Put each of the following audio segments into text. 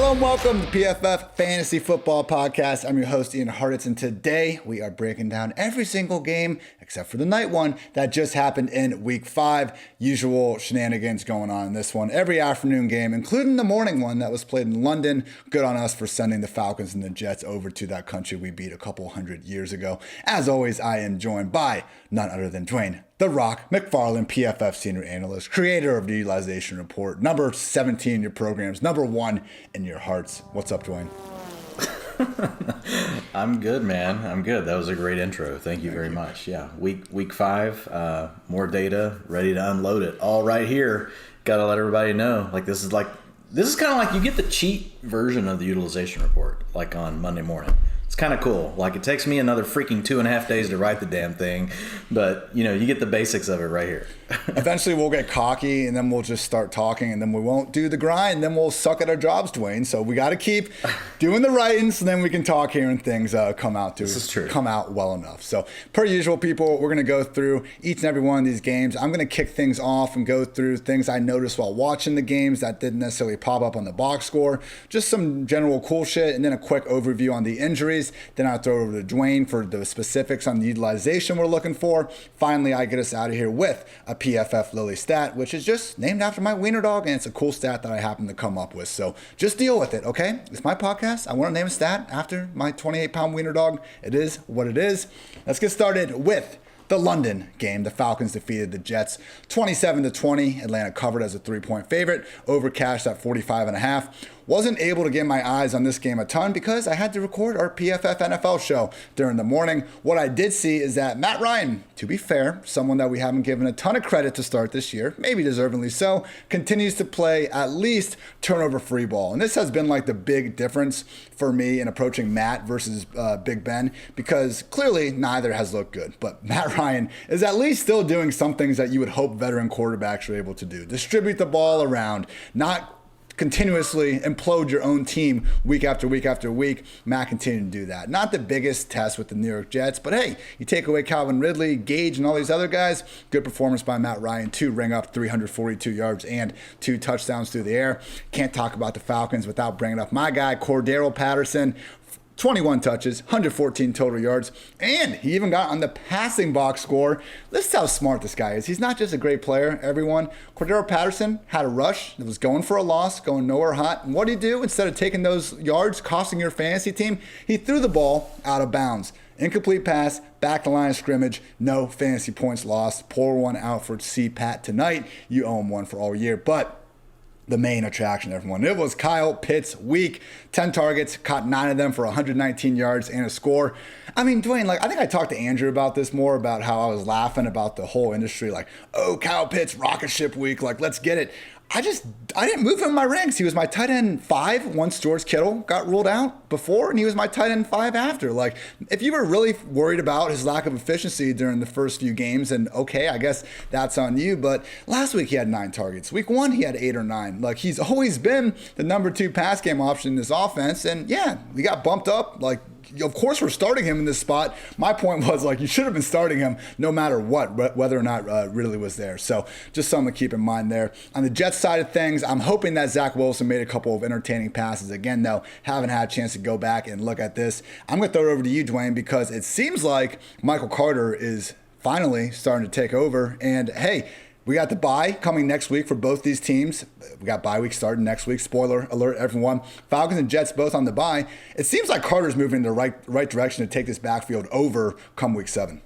Hello and welcome to PFF Fantasy Football Podcast. I'm your host, Ian Hartitz, and today we are breaking down every single game, except for the night one, that just happened in Week 5. Usual shenanigans going on in this one. Every afternoon game, including the morning one that was played in London. Good on us for sending the Falcons and the Jets over to that country we beat a couple hundred years ago. As always, I am joined by none other than Dwain "The Rock" McFarland, PFF senior analyst, creator of the Utilization Report, number 17 in your programs, number 1 in your hearts. What's up, Dwain? I'm good, man. I'm good. That was a great intro. Thank you very much. Yeah, week 5, more data, ready to unload it. All right here. Got to let everybody know. This is kind of like you get the cheat version of the Utilization Report, like on Monday morning. It's kind of cool. It takes me another freaking 2.5 days to write the damn thing, but you get the basics of it right here. Eventually we'll get cocky and then we'll just start talking and then we won't do the grind. Then we'll suck at our jobs, Dwain. So we got to keep doing the writing so then we can talk here and things come out well enough. So per usual, people, we're going to go through each and every one of these games. I'm going to kick things off and go through things I noticed while watching the games that didn't necessarily pop up on the box score. Just some general cool shit and then a quick overview on the injuries. Then I'll throw it over to Dwain for the specifics on the utilization we're looking for. Finally, I get us out of here with a PFF Lily stat, which is just named after my wiener dog, and it's a cool stat that I happen to come up with. So just deal with it, okay? It's my podcast. I want to name a stat after my 28-pound wiener dog. It is what it is. Let's get started with the London game. The Falcons defeated the Jets 27-20. Atlanta covered as a 3-point favorite. Over cashed at 45.5. Wasn't able to get my eyes on this game a ton because I had to record our PFF NFL show during the morning. What I did see is that Matt Ryan, to be fair, someone that we haven't given a ton of credit to start this year, maybe deservingly so, continues to play at least turnover-free ball. And this has been the big difference for me in approaching Matt versus Big Ben, because clearly neither has looked good. But Matt Ryan is at least still doing some things that you would hope veteran quarterbacks are able to do. Distribute the ball around, not continuously implode your own team week after week after week. Matt continued to do that. Not the biggest test with the New York Jets, but hey, you take away Calvin Ridley, Gage, and all these other guys, good performance by Matt Ryan to ring up 342 yards and 2 touchdowns through the air. Can't talk about the Falcons without bringing up my guy, Cordero Patterson. 21 touches, 114 total yards, and he even got on the passing box score. Listen how smart this guy is. He's not just a great player, everyone. Cordero Patterson had a rush that was going for a loss, going nowhere hot. And what did he do? Instead of taking those yards, costing your fantasy team, he threw the ball out of bounds. Incomplete pass, back to line of scrimmage, no fantasy points lost. Pour one out for C-Pat tonight. You owe him one for all year, but the main attraction, everyone. It was Kyle Pitts' week. 10 targets, caught 9 of them for 119 yards and a score. I mean, Dwain, I think I talked to Andrew about this more, about how I was laughing about the whole industry. Oh, Kyle Pitts, rocket ship week. Let's get it. I didn't move him in my ranks. He was my tight end 5 once George Kittle got ruled out before, and he was my tight end 5 after. If you were really worried about his lack of efficiency during the first few games, then okay, I guess that's on you. But last week he had 9 targets. Week 1 he had 8 or 9. He's always been the number 2 pass game option in this offense, and yeah, we got bumped up. Of course we're starting him in this spot. My point was you should have been starting him no matter what, whether or not Ridley was there. So just something to keep in mind there. On the Jets side of things, I'm hoping that Zach Wilson made a couple of entertaining passes. Again, though, haven't had a chance to go back and look at this. I'm going to throw it over to you, Dwain, because it seems like Michael Carter is finally starting to take over. And hey, we got the bye coming next week for both these teams. We got bye week starting next week. Spoiler alert, everyone. Falcons and Jets both on the bye. It seems like Carter's moving in the right direction to take this backfield over come week 7.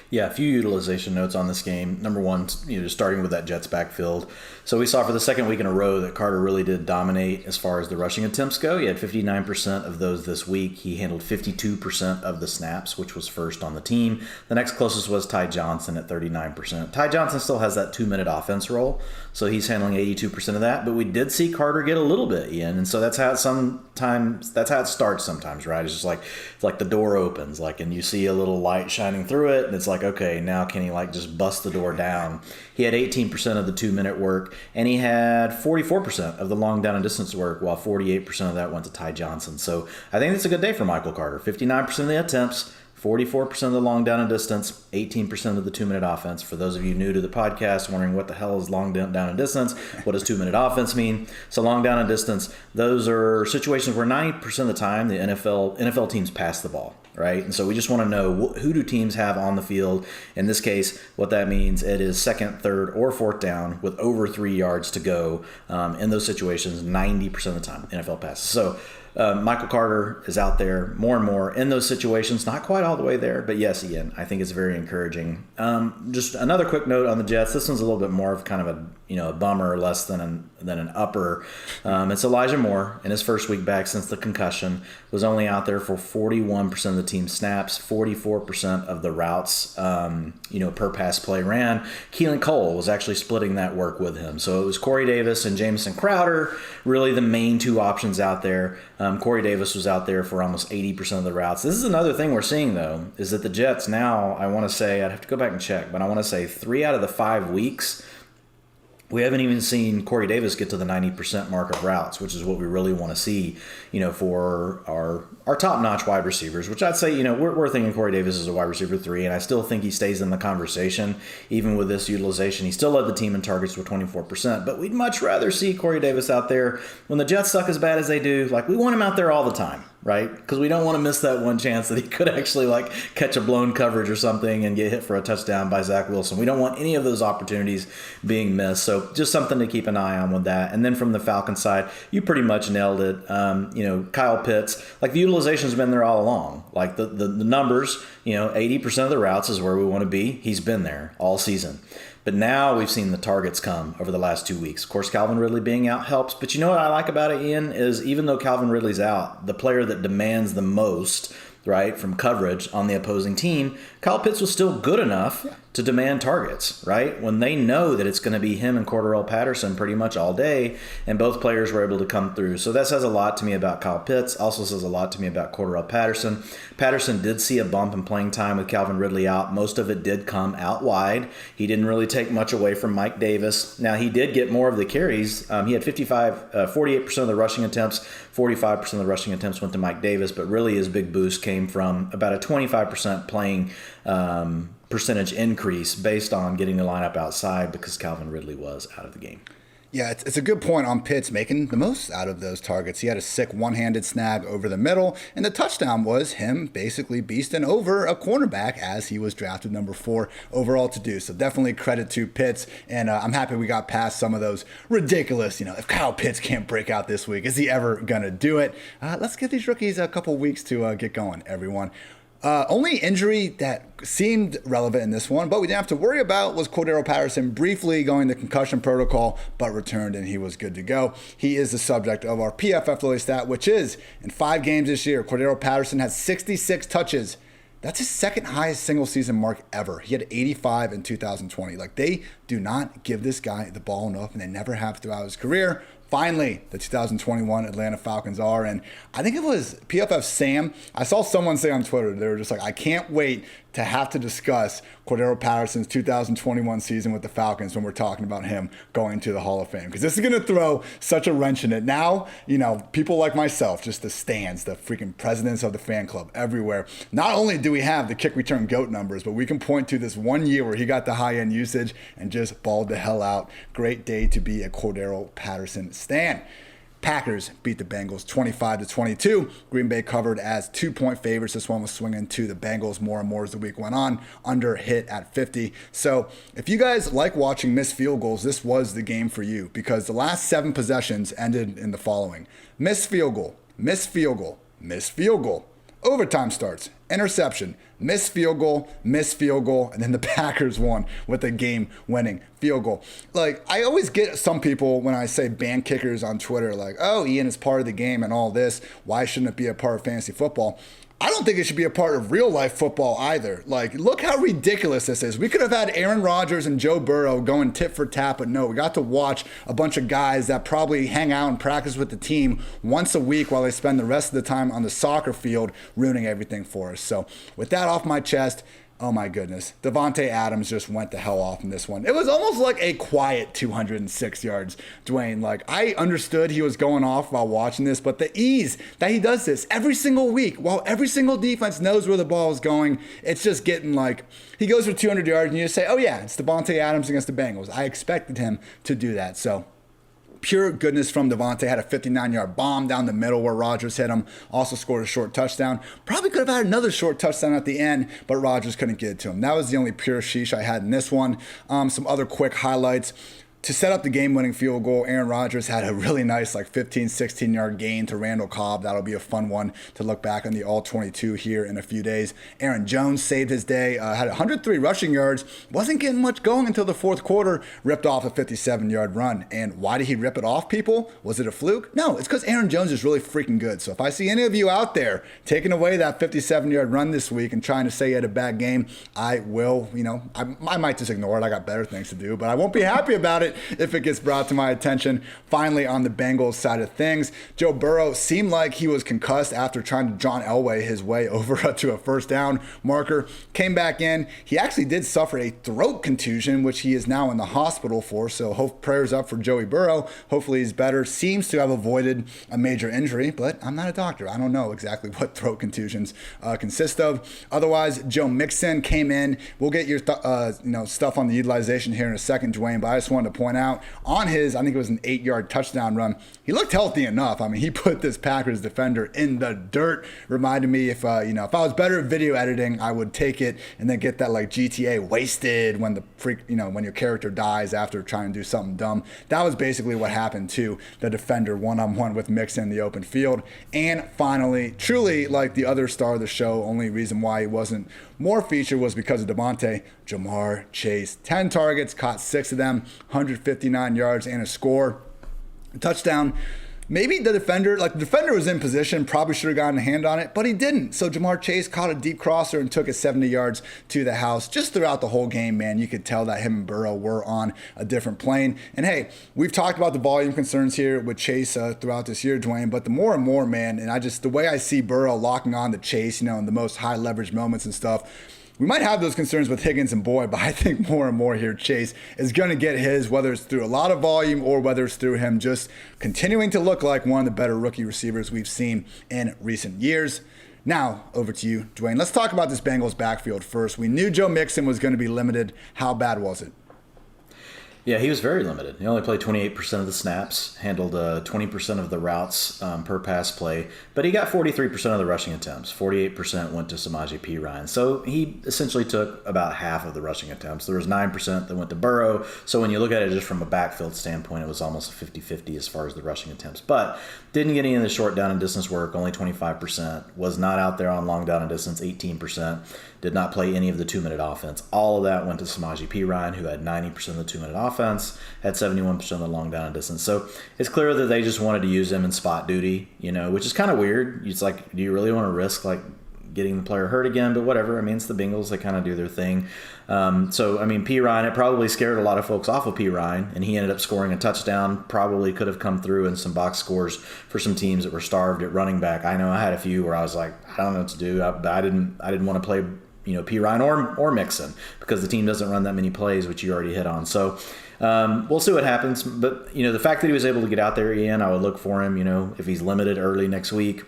Yeah, a few utilization notes on this game. Number one, just starting with that Jets backfield. So we saw for the second week in a row that Carter really did dominate as far as the rushing attempts go. He had 59% of those this week. He handled 52% of the snaps, which was first on the team. The next closest was Ty Johnson at 39%. Ty Johnson still has that 2-minute offense role, so he's handling 82% of that. But we did see Carter get a little bit, Ian, and so that's how it starts sometimes, right? It's like the door opens, and you see a little light shining through it, and it's okay, now can he just bust the door down? He had 18% of the 2-minute work, and he had 44% of the long down and distance work, while 48% of that went to Ty Johnson. So I think it's a good day for Michael Carter. 59% of the attempts, 44% of the long down and distance, 18% of the 2-minute offense. For those of you new to the podcast wondering what the hell is long down and distance, what does 2-minute offense mean? So long down and distance, those are situations where 90% of the time the NFL teams pass the ball, right? And so we just want to know who do teams have on the field. In this case, what that means, it is second, third, or fourth down with over 3 yards to go. In those situations, 90% of the time, NFL passes. So Michael Carter is out there more and more in those situations. Not quite all the way there, but yes, Ian, I think it's very encouraging. Just another quick note on the Jets. This one's a little bit more of kind of a bummer, less than an upper. It's Elijah Moore in his first week back since the concussion. Was only out there for 41% of the team snaps, 44% of the routes, per pass play ran. Keelan Cole was actually splitting that work with him. So it was Corey Davis and Jamison Crowder, really the main two options out there. Corey Davis was out there for almost 80% of the routes. This is another thing we're seeing, though, is that the Jets now, I want to say, I'd have to go back and check, but I want to say 3 out of the 5 weeks, we haven't even seen Corey Davis get to the 90% mark of routes, which is what we really want to see, for our top-notch wide receivers, which I'd say, we're thinking Corey Davis is a wide receiver 3, and I still think he stays in the conversation, even with this utilization. He still led the team in targets with 24%, but we'd much rather see Corey Davis out there when the Jets suck as bad as they do. Like, we want him out there all the time, right? Because we don't want to miss that one chance that he could actually, catch a blown coverage or something and get hit for a touchdown by Zach Wilson. We don't want any of those opportunities being missed. So just something to keep an eye on with that. And then from the Falcons side, you pretty much nailed it. Kyle Pitts, the utilization's been there all along. The numbers, 80% of the routes is where we want to be. He's been there all season. But now we've seen the targets come over the last 2 weeks. Of course, Calvin Ridley being out helps. But you know what I like about it, Ian, is even though Calvin Ridley's out, the player that demands the most, right, from coverage on the opposing team, Kyle Pitts was still good enough to demand targets, right? When they know that it's going to be him and Cordarrelle Patterson pretty much all day, and both players were able to come through. So that says a lot to me about Kyle Pitts, also says a lot to me about Cordarrelle Patterson. Patterson did see a bump in playing time with Calvin Ridley out. Most of it did come out wide. He didn't really take much away from Mike Davis. Now, he did get more of the carries. He had 48% of the rushing attempts, 45% of the rushing attempts went to Mike Davis, but really his big boost came from about a 25% playing percentage increase based on getting the lineup outside because Calvin Ridley was out of the game. Yeah, it's a good point on Pitts making the most out of those targets. He had a sick one-handed snag over the middle, and the touchdown was him basically beasting over a cornerback as he was drafted number 4 overall to do. So definitely credit to Pitts, and I'm happy we got past some of those ridiculous, if Kyle Pitts can't break out this week, is he ever going to do it? Let's give these rookies a couple weeks to get going, everyone. Only injury that seemed relevant in this one, but we didn't have to worry about, was Cordarrelle Patterson briefly going the concussion protocol, but returned and he was good to go. He is the subject of our PFF Lily stat, which is, in 5 games this year, Cordarrelle Patterson has 66 touches. That's his second highest single season mark ever. He had 85 in 2020. They do not give this guy the ball enough, and they never have throughout his career. Finally, the 2021 Atlanta Falcons are, and I think it was PFF Sam. I saw someone say on Twitter, they were just like, I can't wait to have to discuss Cordarrelle Patterson's 2021 season with the Falcons when we're talking about him going to the Hall of Fame. Because this is going to throw such a wrench in it. Now, people like myself, just the stands, the freaking presidents of the fan club everywhere. Not only do we have the kick return GOAT numbers, but we can point to this one year where he got the high-end usage and just balled the hell out. Great day to be a Cordarrelle Patterson stan. Packers beat the Bengals 25-22. Green Bay covered as 2-point favorites. This one was swinging to the Bengals more and more as the week went on. Under hit at 50. So if you guys like watching missed field goals, this was the game for you, because the last 7 possessions ended in the following: missed field goal, missed field goal, missed field goal, overtime starts, interception, missed field goal, and then the Packers won with a game-winning field goal. I always get some people when I say ban kickers on Twitter, oh, Ian is part of the game and all this. Why shouldn't it be a part of fantasy football? I don't think it should be a part of real-life football either. Look how ridiculous this is. We could have had Aaron Rodgers and Joe Burrow going tit for tat, but no, we got to watch a bunch of guys that probably hang out and practice with the team once a week while they spend the rest of the time on the soccer field ruining everything for us. So with that off my chest, Oh my goodness. Devontae Adams just went the hell off in this one. It was almost like a quiet 206 yards, Dwayne. Like, I understood he was going off while watching this, but the ease that he does this every single week, while every single defense knows where the ball is going, it's just getting like, he goes for 200 yards and you just say, oh yeah, it's Devontae Adams against the Bengals. I expected him to do that. So, pure goodness from Devontae. Had a 59-yard bomb down the middle where Rodgers hit him. Also scored a short touchdown. Probably could have had another short touchdown at the end, but Rodgers couldn't get it to him. That was the only pure sheesh I had in this one. Some other quick highlights. To set up the game-winning field goal, Aaron Rodgers had a really nice 15, 16-yard gain to Randall Cobb. That'll be a fun one to look back on the All-22 here in a few days. Aaron Jones saved his day, had 103 rushing yards, wasn't getting much going until the fourth quarter, ripped off a 57-yard run. And why did he rip it off, people? Was it a fluke? No, it's because Aaron Jones is really freaking good. So if I see any of you out there taking away that 57-yard run this week and trying to say he had a bad game, I will, I might just ignore it. I got better things to do, but I won't be happy about it if it gets brought to my attention. Finally, on the Bengals side of things, Joe Burrow seemed like he was concussed after trying to John Elway his way over to a first down marker. Came back in. He actually did suffer a throat contusion, which he is now in the hospital for. So hope prayers up for Joey Burrow. Hopefully he's better. Seems to have avoided a major injury, but I'm not a doctor. I don't know exactly what throat contusions consist of. Otherwise, Joe Mixon came in. We'll get your stuff on the utilization here in a second, Dwayne, but I just wanted to point out on his, I think it was an 8-yard touchdown run, he looked healthy enough. I mean, he put this Packers defender in the dirt. Reminded me if I was better at video editing, I would take it and then get that GTA wasted when when your character dies after trying to do something dumb. That was basically what happened to the defender one-on-one with Mixon in the open field. And finally, truly like the other star of the show, only reason why he wasn't more featured was because of Devontae, Jamar Chase. 10 targets, caught 6 of them, 159 yards and a score. A touchdown. Maybe the defender was in position, probably should have gotten a hand on it, but he didn't. So Jamar Chase caught a deep crosser and took it 70 yards to the house. Just throughout the whole game, man, you could tell that him and Burrow were on a different plane. And hey, we've talked about the volume concerns here with Chase throughout this year, Dwayne, but the more and more, man, and the way I see Burrow locking on to Chase, in the most high leverage moments and stuff, we might have those concerns with Higgins and Boyd, but I think more and more here, Chase is going to get his, whether it's through a lot of volume or whether it's through him just continuing to look like one of the better rookie receivers we've seen in recent years. Now, over to you, Dwayne. Let's talk about this Bengals backfield first. We knew Joe Mixon was going to be limited. How bad was it? Yeah, he was very limited. He only played 28% of the snaps, handled 20% of the routes per pass play, but he got 43% of the rushing attempts. 48% went to Samaje Perine. So he essentially took about half of the rushing attempts. There was 9% that went to Burrow. So when you look at it just from a backfield standpoint, it was almost a 50-50 as far as the rushing attempts. But didn't get any of the short down and distance work, only 25%. Was not out there on long down and distance, 18%. Did not play any of the 2-minute offense. All of that went to Samaje Perine, who had 90% of the 2-minute offense, had 71% of the long down and distance. So it's clear that they just wanted to use him in spot duty, which is kind of weird. It's like, do you really want to risk getting the player hurt again? But whatever. I mean, it's the Bengals. They kind of do their thing. Perine, it probably scared a lot of folks off of Perine, and he ended up scoring a touchdown. Probably could have come through in some box scores for some teams that were starved at running back. I know I had a few where I was like, I don't know what to do. I didn't want to play Perine or Mixon because the team doesn't run that many plays, which you already hit on. So we'll see what happens. But, the fact that he was able to get out there, Ian, I would look for him, if he's limited early next week,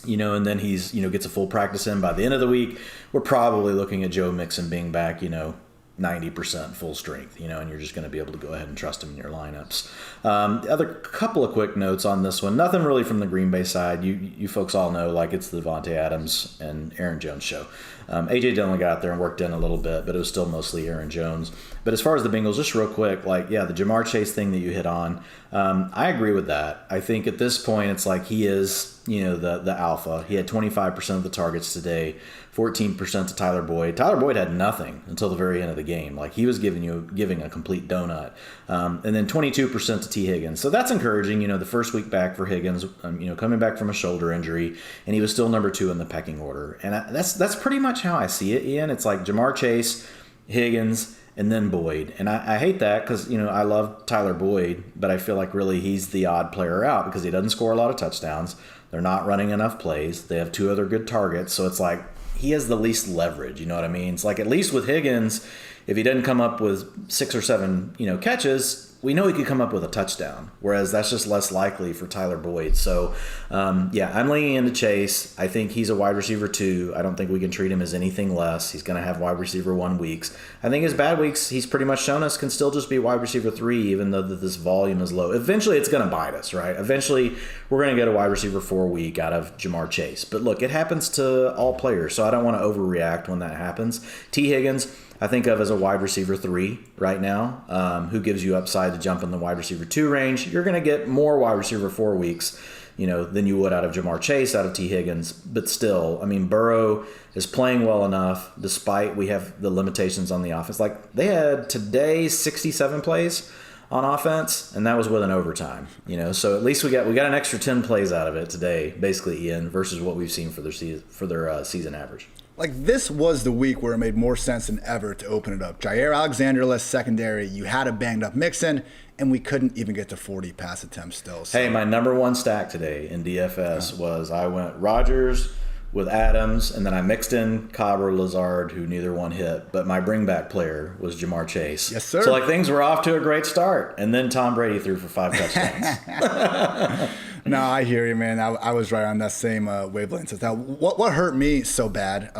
and then he's, gets a full practice in by the end of the week, we're probably looking at Joe Mixon being back, 90% full strength, and you're just going to be able to go ahead and trust him in your lineups. The other couple of quick notes on this one, nothing really from the Green Bay side. You folks all know, it's the Devontae Adams and Aaron Jones show. A.J. Dillon got out there and worked in a little bit, but it was still mostly Aaron Jones. But as far as the Bengals, just real quick, the Jamar Chase thing that you hit on, I agree with that. I think at this point, it's like he is, the alpha. He had 25% of the targets today, 14% to Tyler Boyd. Tyler Boyd had nothing until the very end of the game. He was giving a complete donut. And then 22% to T. Higgins. So that's encouraging, the first week back for Higgins, coming back from a shoulder injury, and he was still number 2 in the pecking order. And that's pretty much how I see it, Ian. It's like Jamar Chase, Higgins, and then Boyd. And I hate that because, I love Tyler Boyd, but I feel like really he's the odd player out because he doesn't score a lot of touchdowns. They're not running enough plays. They have 2 other good targets. So it's like he has the least leverage. You know what I mean? It's like, at least with Higgins, if he doesn't come up with 6 or 7, catches, we know he could come up with a touchdown, whereas that's just less likely for Tyler Boyd. So, I'm leaning into Chase. I think he's a wide receiver 2. I don't think we can treat him as anything less. He's going to have wide receiver 1 weeks. I think his bad weeks, he's pretty much shown us, can still just be wide receiver 3, even though this volume is low. Eventually, it's going to bite us, right? Eventually, we're going to get a wide receiver 4 week out of Jamar Chase. But look, it happens to all players, so I don't want to overreact when that happens. T. Higgins, I think of as a wide receiver 3 right now, who gives you upside to jump in the wide receiver 2 range. You're going to get more wide receiver 4 weeks, than you would out of Jamar Chase, out of T. Higgins. But still, Burrow is playing well enough, despite we have the limitations on the offense. Like, they had today 67 plays on offense, and that was with an overtime. So at least we got an extra 10 plays out of it today, basically, Ian, versus what we've seen for their season average. Like, this was the week where it made more sense than ever to open it up. Jair Alexander-less secondary. You had a banged-up Mixon, and we couldn't even get to 40 pass attempts still. So. Hey, my number 1 stack today in DFS was I went Rodgers with Adams, and then I mixed in Cobb or Lazard, who neither one hit. But my bring-back player was Jamar Chase. Yes, sir. So, things were off to a great start. And then Tom Brady threw for 5 touchdowns. No, I hear you, man. I was right on that same wavelength. Now, what hurt me so bad,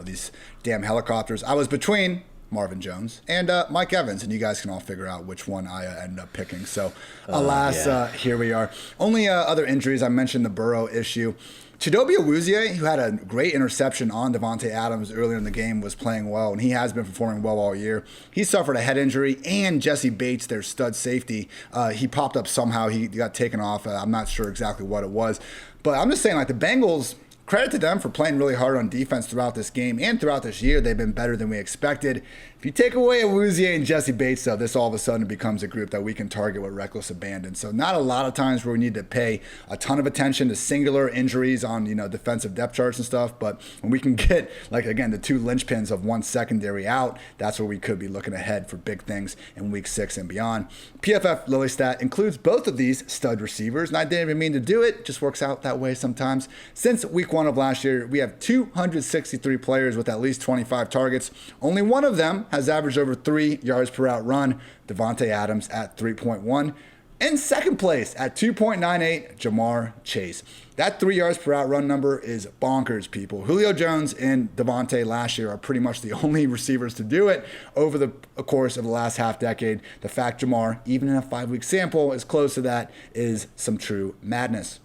these damn helicopters, I was between Marvin Jones and Mike Evans, and you guys can all figure out which one I ended up picking. So, alas, here we are. Only other injuries, I mentioned the Burrow issue. Chidobe Awuzie, who had a great interception on Davante Adams earlier in the game, was playing well, and he has been performing well all year. He suffered a head injury, and Jesse Bates, their stud safety, he popped up somehow. He got taken off. I'm not sure exactly what it was. But I'm just saying, the Bengals, credit to them for playing really hard on defense throughout this game and throughout this year. They've been better than we expected. If you take away Awuzie and Jesse Bates, though, this all of a sudden becomes a group that we can target with reckless abandon. So not a lot of times where we need to pay a ton of attention to singular injuries on, defensive depth charts and stuff. But when we can get, again, the 2 linchpins of one secondary out, that's where we could be looking ahead for big things in week 6 and beyond. PFF Lily Stat includes both of these stud receivers, and I didn't even mean to do it. It just works out that way sometimes. Since week 1 of last year, we have 263 players with at least 25 targets. Only one of them has averaged over 3 yards per out run, Davante Adams at 3.1. In second place at 2.98, Jamar Chase. That 3 yards per out run number is bonkers, people. Julio Jones and Davante last year are pretty much the only receivers to do it over the course of the last half decade. The fact Jamar, even in a 5-week sample, is close to that is some true madness.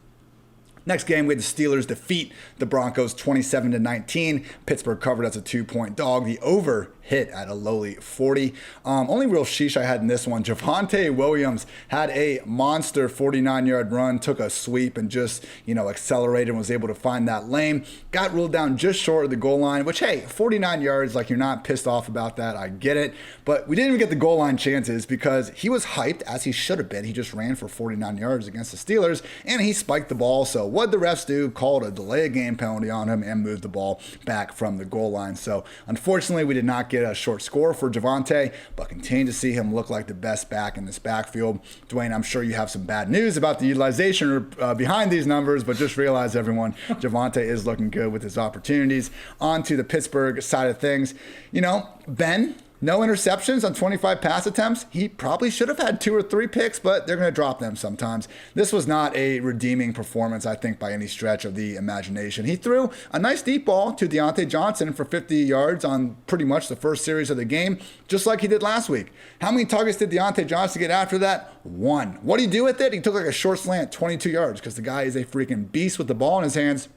Next game, we had the Steelers defeat the Broncos 27-19. Pittsburgh covered as a 2-point dog. The over hit at a lowly 40. Only real sheesh I had in this one, Javonte Williams had a monster 49-yard run, took a sweep and just, accelerated and was able to find that lane. Got ruled down just short of the goal line, which, hey, 49 yards, you're not pissed off about that. I get it. But we didn't even get the goal line chances because he was hyped, as he should have been. He just ran for 49 yards against the Steelers, and he spiked the ball. So what the refs do, called a delay of game penalty on him and moved the ball back from the goal line. So unfortunately, we did not get a short score for Javonte, but continue to see him look like the best back in this backfield. Dwayne, I'm sure you have some bad news about the utilization behind these numbers, but just realize, everyone, Javonte is looking good with his opportunities. On to the Pittsburgh side of things. Ben, no interceptions on 25 pass attempts. He probably should have had 2 or 3 picks, but they're going to drop them sometimes. This was not a redeeming performance, I think, by any stretch of the imagination. He threw a nice deep ball to Deontay Johnson for 50 yards on pretty much the first series of the game, just like he did last week. How many targets did Deontay Johnson get after that? 1. What did he do with it? He took a short slant, 22 yards, because the guy is a freaking beast with the ball in his hands.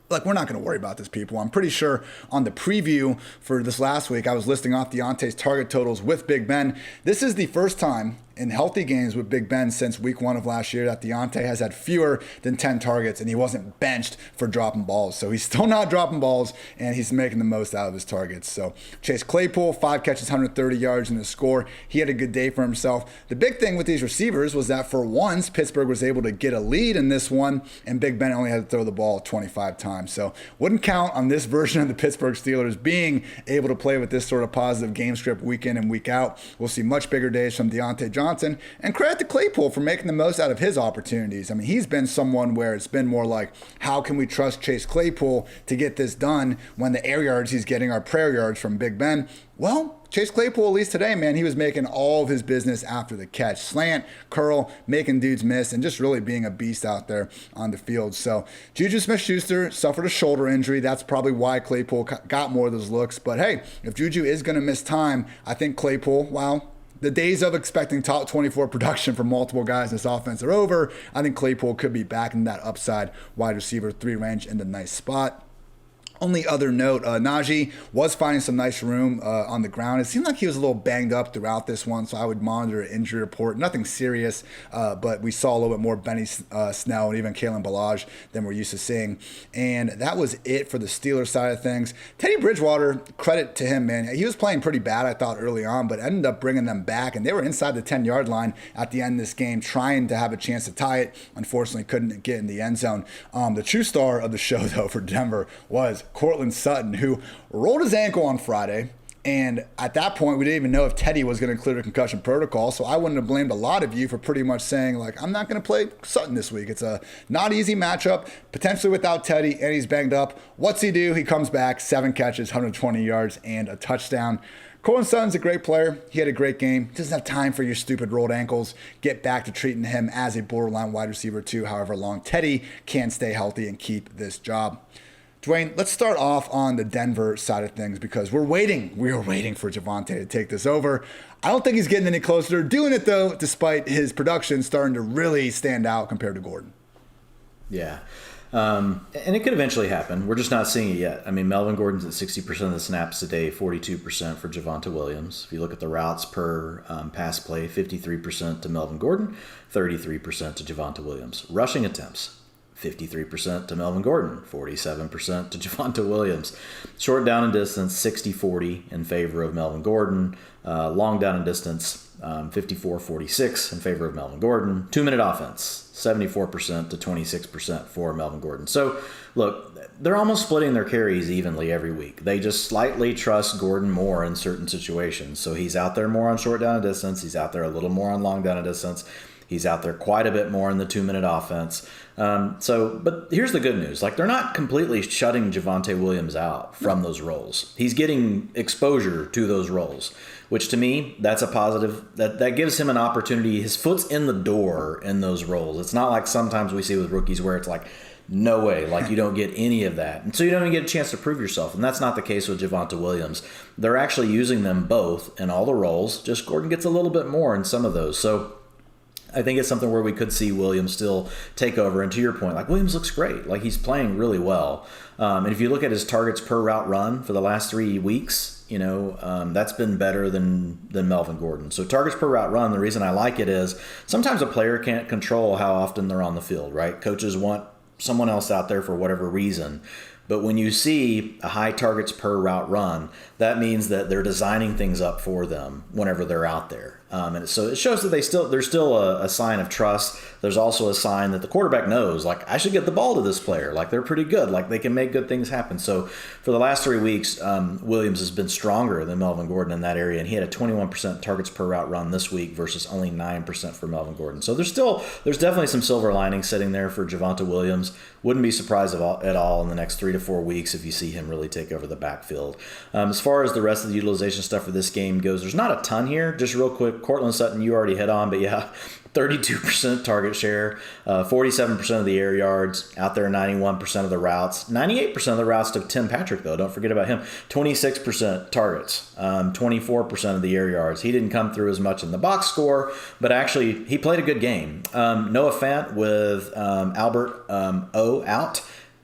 We're not going to worry about this, people. I'm pretty sure on the preview for this last week, I was listing off Deontay's target totals with Big Ben. This is the first time in healthy games with Big Ben since week 1 of last year that Deontay has had fewer than 10 targets, and he wasn't benched for dropping balls. So he's still not dropping balls, and he's making the most out of his targets. So Chase Claypool, 5 catches, 130 yards in the score. He had a good day for himself. The big thing with these receivers was that for once, Pittsburgh was able to get a lead in this one, and Big Ben only had to throw the ball 25 times. So wouldn't count on this version of the Pittsburgh Steelers being able to play with this sort of positive game script week in and week out. We'll see much bigger days from Deontay Johnson Johnson. And credit to Claypool for making the most out of his opportunities. I mean, he's been someone where it's been more like, how can we trust Chase Claypool to get this done when the air yards he's getting are prayer yards from Big Ben? Well, Chase Claypool, at least today, man, he was making all of his business after the catch. Slant, curl, making dudes miss, and just really being a beast out there on the field. So Juju Smith-Schuster suffered a shoulder injury. That's probably why Claypool got more of those looks. But hey, if Juju is going to miss time, I think Claypool, wow, the days of expecting top 24 production from multiple guys in this offense are over. I think Claypool could be back in that upside wide receiver 3 range in the nice spot. Only other note, Najee was finding some nice room on the ground. It seemed like he was a little banged up throughout this one, so I would monitor an injury report. Nothing serious, but we saw a little bit more Benny Snell and even Kalen Ballage than we're used to seeing. And that was it for the Steelers side of things. Teddy Bridgewater, credit to him, man. He was playing pretty bad, I thought, early on, but ended up bringing them back. And they were inside the 10-yard line at the end of this game, trying to have a chance to tie it. Unfortunately, couldn't get in the end zone. The true star of the show, though, for Denver was Courtland Sutton, who rolled his ankle on Friday. And at that point, we didn't even know if Teddy was going to clear the concussion protocol. So I wouldn't have blamed a lot of you for pretty much saying, like, I'm not going to play Sutton this week. It's a not easy matchup, potentially without Teddy, and he's banged up. What's he do? He comes back, 7 catches, 120 yards, and a touchdown. Courtland Sutton's a great player. He had a great game. Doesn't have time for your stupid rolled ankles. Get back to treating him as a borderline wide receiver too, however long Teddy can stay healthy and keep this job. Dwain, let's start off on the Denver side of things because we're waiting. We are waiting for Javonte to take this over. I don't think he's getting any closer to doing it, though, despite his production starting to really stand out compared to Gordon. Yeah. And it could eventually happen. We're just not seeing it yet. I mean, Melvin Gordon's at 60% of the snaps today, 42% for Javonte Williams. If you look at the routes per pass play, 53% to Melvin Gordon, 33% to Javonte Williams. Rushing attempts, 53% to Melvin Gordon, 47% to Javonte Williams. Short down and distance, 60-40 in favor of Melvin Gordon. Long down and distance, 54-46 in favor of Melvin Gordon. 2-minute offense, 74% to 26% for Melvin Gordon. So, look, they're almost splitting their carries evenly every week. They just slightly trust Gordon more in certain situations. So he's out there more on short down and distance. He's out there a little more on long down and distance. He's out there quite a bit more in the 2-minute offense. But here's the good news. Like, they're not completely shutting Javonte Williams out from those roles. He's getting exposure to those roles, which to me, that's a positive. That gives him an opportunity. His foot's in the door in those roles. It's not like sometimes we see with rookies where it's like, no way, like you don't get any of that. And so you don't even get a chance to prove yourself. And that's not the case with Javonte Williams. They're actually using them both in all the roles. Just Gordon gets a little bit more in some of those. So I think it's something where we could see Williams still take over. And to your point, like, Williams looks great. Like, he's playing really well. And if you look at his targets per route run for the last 3 weeks, that's been better than Melvin Gordon. So targets per route run, the reason I like it is sometimes a player can't control how often they're on the field, right? Coaches want someone else out there for whatever reason. But when you see a high targets per route run, that means that they're designing things up for them whenever they're out there. And so it shows that there's still a sign of trust. There's also a sign that the quarterback knows, like, I should get the ball to this player. Like, they're pretty good. Like, they can make good things happen. So for the last 3 weeks, Williams has been stronger than Melvin Gordon in that area. And he had a 21% targets per route run this week versus only 9% for Melvin Gordon. So there's definitely some silver lining sitting there for Javonte Williams. Wouldn't be surprised at all in the next 3 to 4 weeks if you see him really take over the backfield. As far as the rest of the utilization stuff for this game goes, there's not a ton here. Just real quick, Courtland Sutton, you already hit on, but yeah, 32% target share, 47% of the air yards, out there 91% of the routes. 98% of the routes to Tim Patrick, though. Don't forget about him. 26% targets, 24% of the air yards. He didn't come through as much in the box score, but actually he played a good game. Noah Fant with Albert O out.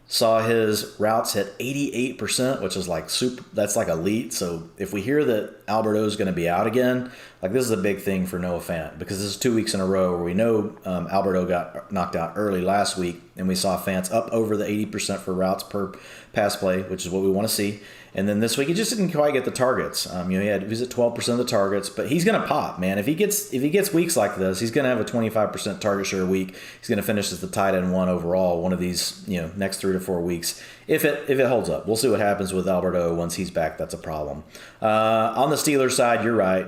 Saw his routes hit 88%, which is like super. That's like elite. So if we hear that Albert O is going to be out again, like, this is a big thing for Noah Fant, because this is 2 weeks in a row where we know Albert O got knocked out early last week, and we saw Fant's up over the 80% for routes per pass play, which is what we want to see. And then this week, he just didn't quite get the targets. He was at 12% of the targets, but he's going to pop, man. If he gets weeks like this, he's going to have a 25% target share week. He's going to finish as the tight end 1 overall one of these, next 3 to 4 weeks. If it holds up, we'll see what happens with Albert O once he's back. That's a problem. On the Steelers side, you're right.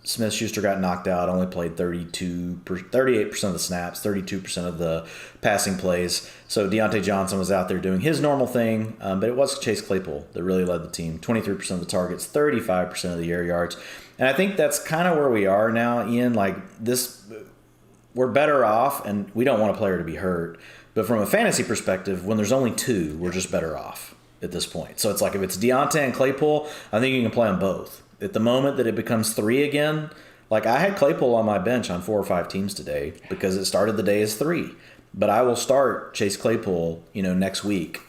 Smith-Schuster got knocked out, only played 38% of the snaps, 32% of the passing plays. So Deontay Johnson was out there doing his normal thing, but it was Chase Claypool that really led the team. 23% of the targets, 35% of the air yards. And I think that's kind of where we are now, Ian. Like this, we're better off, and we don't want a player to be hurt. But from a fantasy perspective, when there's only two, we're just better off at this point. So it's like if it's Deontay and Claypool, I think you can play them both. At the moment that it becomes 3 again, like I had Claypool on my bench on 4 or 5 teams today because it started the day as 3. But I will start Chase Claypool, next week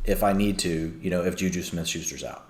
if I need to, if Juju Smith-Schuster's out.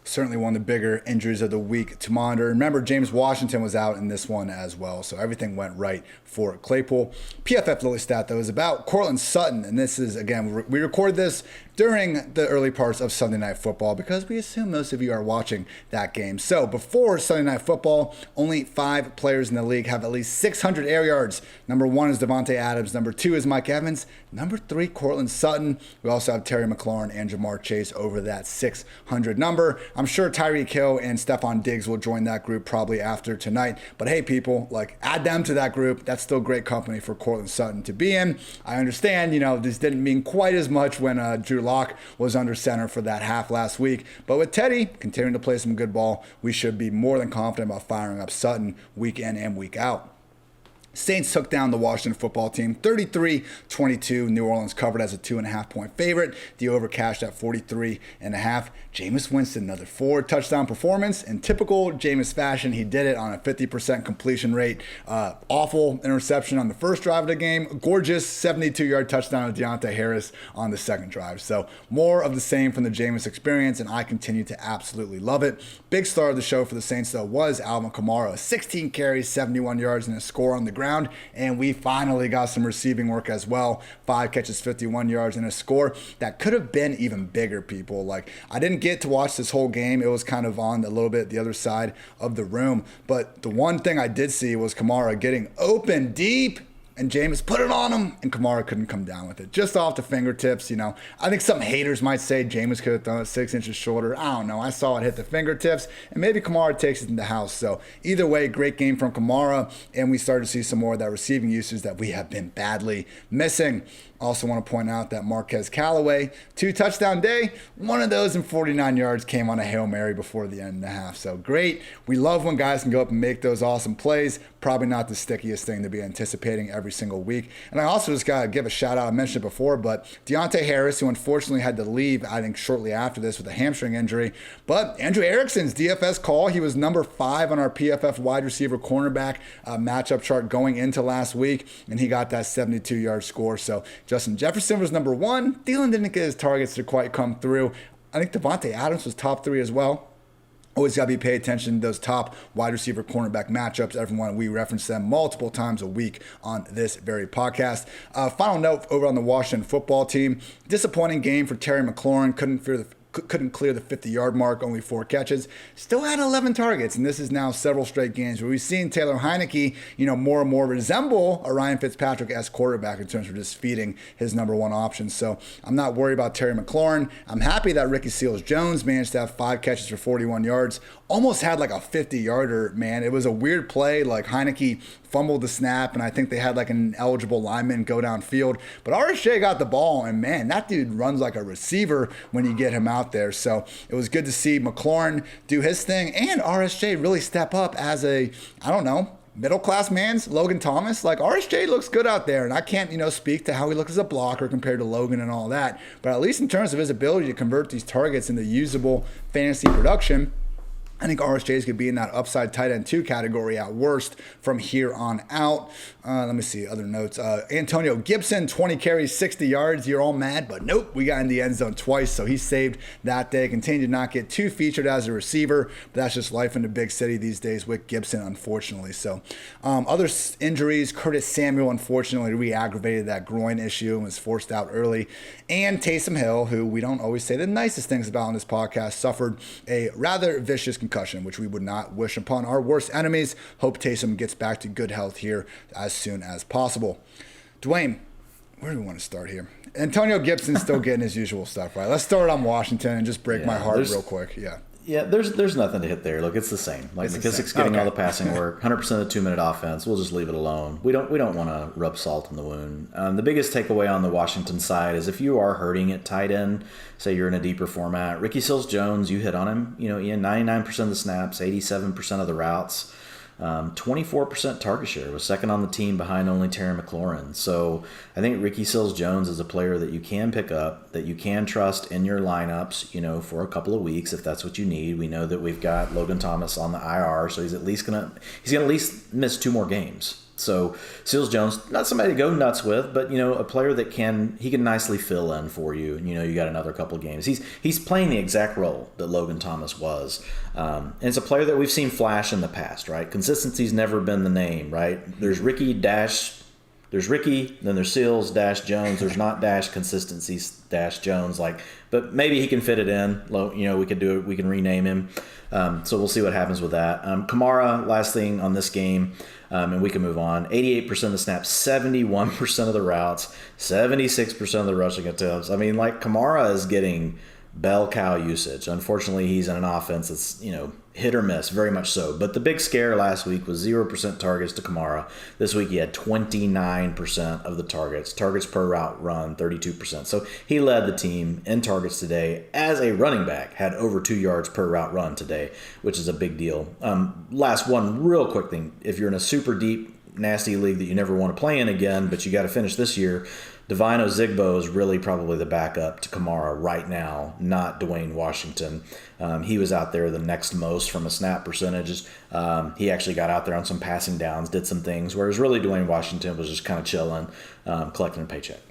Certainly one of the bigger injuries of the week to monitor. Remember, James Washington was out in this one as well, so everything went right for Claypool. PFF Lily stat, though, is about Courtland Sutton, and this is, again, we recorded this during the early parts of Sunday Night Football because we assume most of you are watching that game. So before Sunday Night Football, only 5 players in the league have at least 600 air yards. Number 1 is Devontae Adams. Number 2 is Mike Evans. Number 3, Courtland Sutton. We also have Terry McLaurin and Jamar Chase over that 600 number. I'm sure Tyreek Hill and Stephon Diggs will join that group probably after tonight. But hey, people, add them to that group. That's still great company for Courtland Sutton to be in. I understand, this didn't mean quite as much when Drew Lock was under center for that half last week. But with Teddy continuing to play some good ball, we should be more than confident about firing up Sutton week in and week out. Saints took down the Washington football team 33-22. New Orleans covered as a 2.5-point favorite. The over cashed at 43.5. Jameis Winston, another 4-touchdown performance. In typical Jameis fashion, he did it on a 50% completion rate. Awful interception on the first drive of the game. Gorgeous 72-yard touchdown of Deontay Harris on the second drive. So more of the same from the Jameis experience, and I continue to absolutely love it. Big star of the show for the Saints, though, was Alvin Kamara. 16 carries, 71 yards, and a score on the ground. And we finally got some receiving work as well. 5 catches, 51 yards, and a score that could have been even bigger, people. I didn't get to watch this whole game. It was kind of on a little bit the other side of the room. But the one thing I did see was Kamara getting open deep, and Jameis put it on him, and Kamara couldn't come down with it. Just off the fingertips, I think some haters might say Jameis could have done it 6 inches shorter. I don't know. I saw it hit the fingertips, and maybe Kamara takes it in the house. So either way, great game from Kamara, and we started to see some more of that receiving usage that we have been badly missing. Also want to point out that Marquez Callaway, 2-touchdown day. One of those in 49 yards came on a Hail Mary before the end of the half. So great. We love when guys can go up and make those awesome plays. Probably not the stickiest thing to be anticipating every single week. And I also just got to give a shout out. I mentioned it before, but Deontay Harris, who unfortunately had to leave, I think, shortly after this with a hamstring injury. But Andrew Erickson's DFS call, he was number 5 on our PFF wide receiver cornerback matchup chart going into last week, and he got that 72-yard score. So Justin Jefferson was number 1. Thielen didn't get his targets to quite come through. I think Devontae Adams was top 3 as well. Always got to be pay attention to those top wide receiver cornerback matchups. Everyone, we reference them multiple times a week on this very podcast. Final note over on the Washington football team. Disappointing game for Terry McLaurin. Couldn't clear the 50-yard mark, only 4 catches. Still had 11 targets, and this is now several straight games where we've seen Taylor Heineke, more and more resemble a Ryan Fitzpatrick-esque quarterback in terms of just feeding his number 1 option. So I'm not worried about Terry McLaurin. I'm happy that Ricky Seals-Jones managed to have 5 catches for 41 yards. Almost had a 50-yarder, man. It was a weird play. Heineke fumbled the snap, and I think they had an eligible lineman go downfield. But RSJ got the ball, and man, that dude runs like a receiver when you get him out there. So it was good to see McLaurin do his thing, and RSJ really step up as middle-class man's Logan Thomas. RSJ looks good out there, and I can't, speak to how he looks as a blocker compared to Logan and all that. But at least in terms of his ability to convert these targets into usable fantasy production, I think RSJ's could be in that upside tight end 2 category at worst from here on out. Let me see other notes. Antonio Gibson, 20 carries, 60 yards. You're all mad, but nope, we got in the end zone twice, so he saved that day. Continued to not get too featured as a receiver, but that's just life in the big city these days with Gibson, unfortunately. So other injuries, Curtis Samuel, unfortunately, re-aggravated that groin issue and was forced out early. And Taysom Hill, who we don't always say the nicest things about on this podcast, suffered a rather vicious concussion, which we would not wish upon our worst enemies. Hope Taysom gets back to good health here as soon as possible. Dwayne, where do we want to start here? Antonio Gibson's still getting his usual stuff, right? Let's start on Washington and just break my heart real quick. Yeah, there's nothing to hit there. Look, it's the same. Like McKissick's getting all the passing work, 100% of the 2-minute offense. We'll just leave it alone. We don't want to rub salt in the wound. The biggest takeaway on the Washington side is if you are hurting at tight end, say you're in a deeper format, Ricky Seals-Jones, you hit on him. Ian, 99% of the snaps, 87% of the routes. 24% target share, was second on the team behind only Terry McLaurin. So I think Ricky Seals-Jones is a player that you can pick up, that you can trust in your lineups, for a couple of weeks if that's what you need. We know that we've got Logan Thomas on the IR, so he's at least miss 2 more games. So Seals-Jones, not somebody to go nuts with, but a player that can nicely fill in for you. And you got another couple of games. He's playing the exact role that Logan Thomas was. And it's a player that we've seen flash in the past, right? Consistency's never been the name, right? There's Ricky, then there's Seals, Jones. There's not consistency, Jones. But maybe he can fit it in. We could do it. We can rename him. So we'll see what happens with that. Kamara, last thing on this game, and we can move on. 88% of the snaps, 71% of the routes, 76% of the rushing attempts. Kamara is getting bell cow usage. Unfortunately, he's in an offense that's, hit or miss, very much so. But the big scare last week was 0% targets to Kamara. This week he had 29% of the targets. Targets per route run, 32%. So he led the team in targets today as a running back, had over 2 yards per route run today, which is a big deal. Last one, real quick thing. If you're in a super deep, nasty league that you never want to play in again, but you got to finish this year, Devine Ozigbo is really probably the backup to Kamara right now, not Dwayne Washington. He was out there the next most from a snap percentages. He actually got out there on some passing downs, did some things, whereas really Dwayne Washington was just kind of chilling, collecting a paycheck.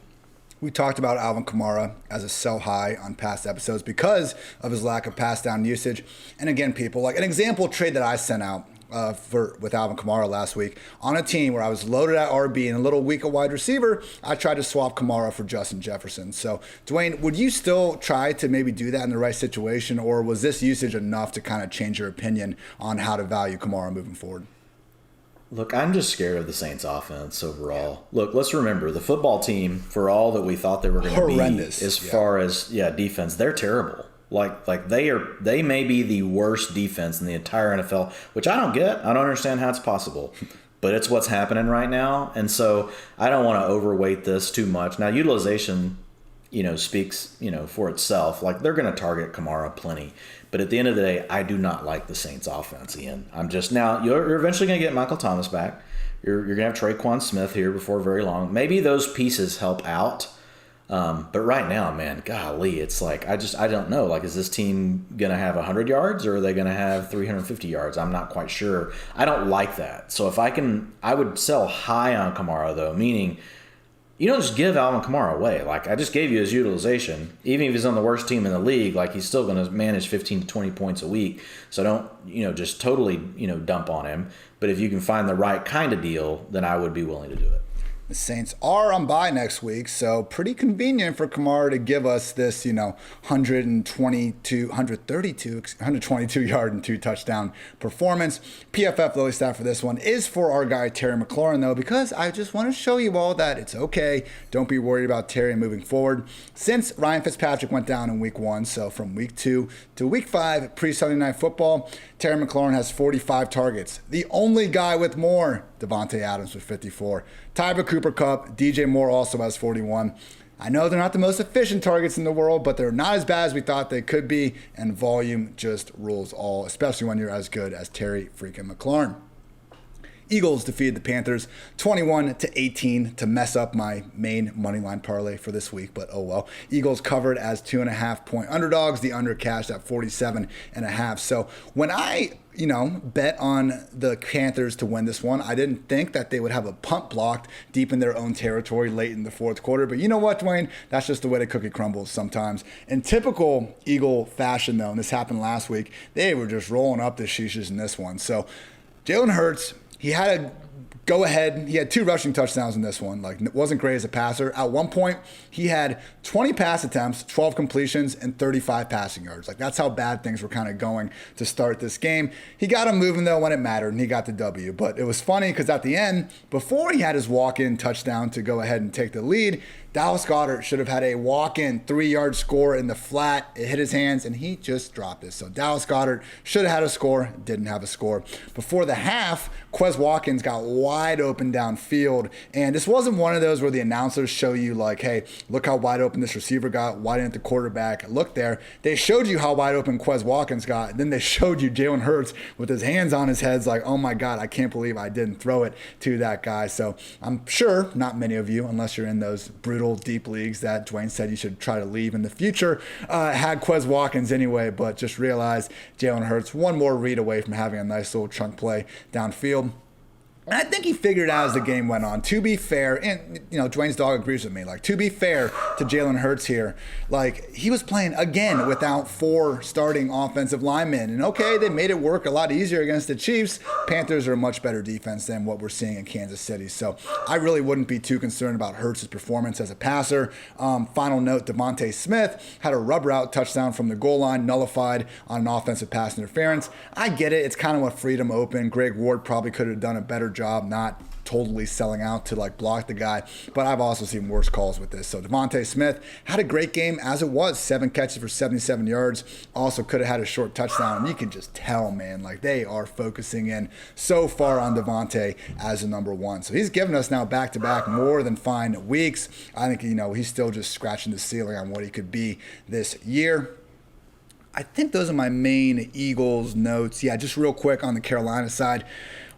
We talked about Alvin Kamara as a sell high on past episodes because of his lack of pass down usage. And again, people, an example trade that I sent out with Alvin Kamara last week on a team where I was loaded at RB and a little weak at wide receiver, I tried to swap Kamara for Justin Jefferson. So, Dwayne, would you still try to maybe do that in the right situation, or was this usage enough to kind of change your opinion on how to value Kamara moving forward? Look, I'm just scared of the Saints offense overall. Look, let's remember the football team, for all that we thought they were going to be, as far as defense, they're terrible. They may be the worst defense in the entire NFL, which I don't get. I don't understand how it's possible, but it's what's happening right now. And so I don't want to overweight this too much. Now, utilization, speaks, for itself. They're going to target Kamara plenty, but at the end of the day, I do not like the Saints offense, Ian. You're eventually going to get Michael Thomas back. You're going to have Traquan Smith here before very long. Maybe those pieces help out. But right now, man, golly, it's I don't know. Is this team going to have 100 yards or are they going to have 350 yards? I'm not quite sure. I don't like that. So I would sell high on Kamara, though, meaning you don't just give Alvin Kamara away. I just gave you his utilization. Even if he's on the worst team in the league, he's still going to manage 15 to 20 points a week. So don't, just totally, dump on him. But if you can find the right kind of deal, then I would be willing to do it. The Saints are on bye next week, so pretty convenient for Kamara to give us this, 122 yard and 2 touchdown performance. PFF Lily stat for this one is for our guy Terry McLaurin, though, because I just want to show you all that it's okay. Don't be worried about Terry moving forward. Since Ryan Fitzpatrick went down in week 1, so from week 2 to week 5, pre-Sunday Night Football, Terry McLaurin has 45 targets. The only guy with more, Devontae Adams with 54. Tied with Cooper Kupp. DJ Moore also has 41. I know they're not the most efficient targets in the world, but they're not as bad as we thought they could be, and volume just rules all, especially when you're as good as Terry freaking McLaurin. Eagles defeated the Panthers 21-18 to mess up my main moneyline parlay for this week, but oh well. Eagles covered as 2.5-point underdogs. The under cashed at 47.5. So when I bet on the Panthers to win this one, I didn't think that they would have a punt blocked deep in their own territory late in the fourth quarter. But you know what, Dwayne? That's just the way the cookie crumbles sometimes. In typical Eagle fashion, though, and this happened last week, they were just rolling up the sheeshes in this one. So Jalen Hurts, he had a go ahead. He had 2 rushing touchdowns in this one. It wasn't great as a passer. At one point, he had 20 pass attempts, 12 completions, and 35 passing yards. That's how bad things were kind of going to start this game. He got him moving, though, when it mattered, and he got the W. But it was funny because at the end, before he had his walk-in touchdown to go ahead and take the lead, Dallas Goedert should have had a walk-in 3-yard score in the flat. It hit his hands, and he just dropped it. So Dallas Goedert should have had a score, didn't have a score. Before the half, Quez Watkins got wide open downfield, and this wasn't one of those where the announcers show you like, hey, look how wide open this receiver got, why didn't the quarterback look there? They showed you how wide open Quez Watkins got, and then they showed you Jalen Hurts with his hands on his head, like, oh my God, I can't believe I didn't throw it to that guy. So I'm sure not many of you, unless you're in those brutal deep leagues that Dwain said you should try to leave in the future, had Quez Watkins anyway, but just realized Jalen Hurts one more read away from having a nice little chunk play downfield. And I think he figured out as the game went on. To be fair, and Dwayne's dog agrees with me. Like, to be fair to Jalen Hurts here, like, he was playing again without 4 starting offensive linemen. And okay, they made it work a lot easier against the Chiefs. Panthers are a much better defense than what we're seeing in Kansas City. So I really wouldn't be too concerned about Hurts' performance as a passer. Final note: Devontae Smith had a rub route touchdown from the goal line, nullified on an offensive pass interference. I get it. It's kind of what freed him open. Greg Ward probably could have done a better job not totally selling out to like block the guy, but I've also seen worse calls with this. So Devontae Smith had a great game as it was, 7 catches for 77 yards. Also could have had a short touchdown, and you can just tell, man, like they are focusing in so far on Devontae as a number 1. So he's given us now back-to-back more than fine weeks. I think he's still just scratching the ceiling on what he could be this year. I think those are my main Eagles notes. Yeah, just real quick on the Carolina side.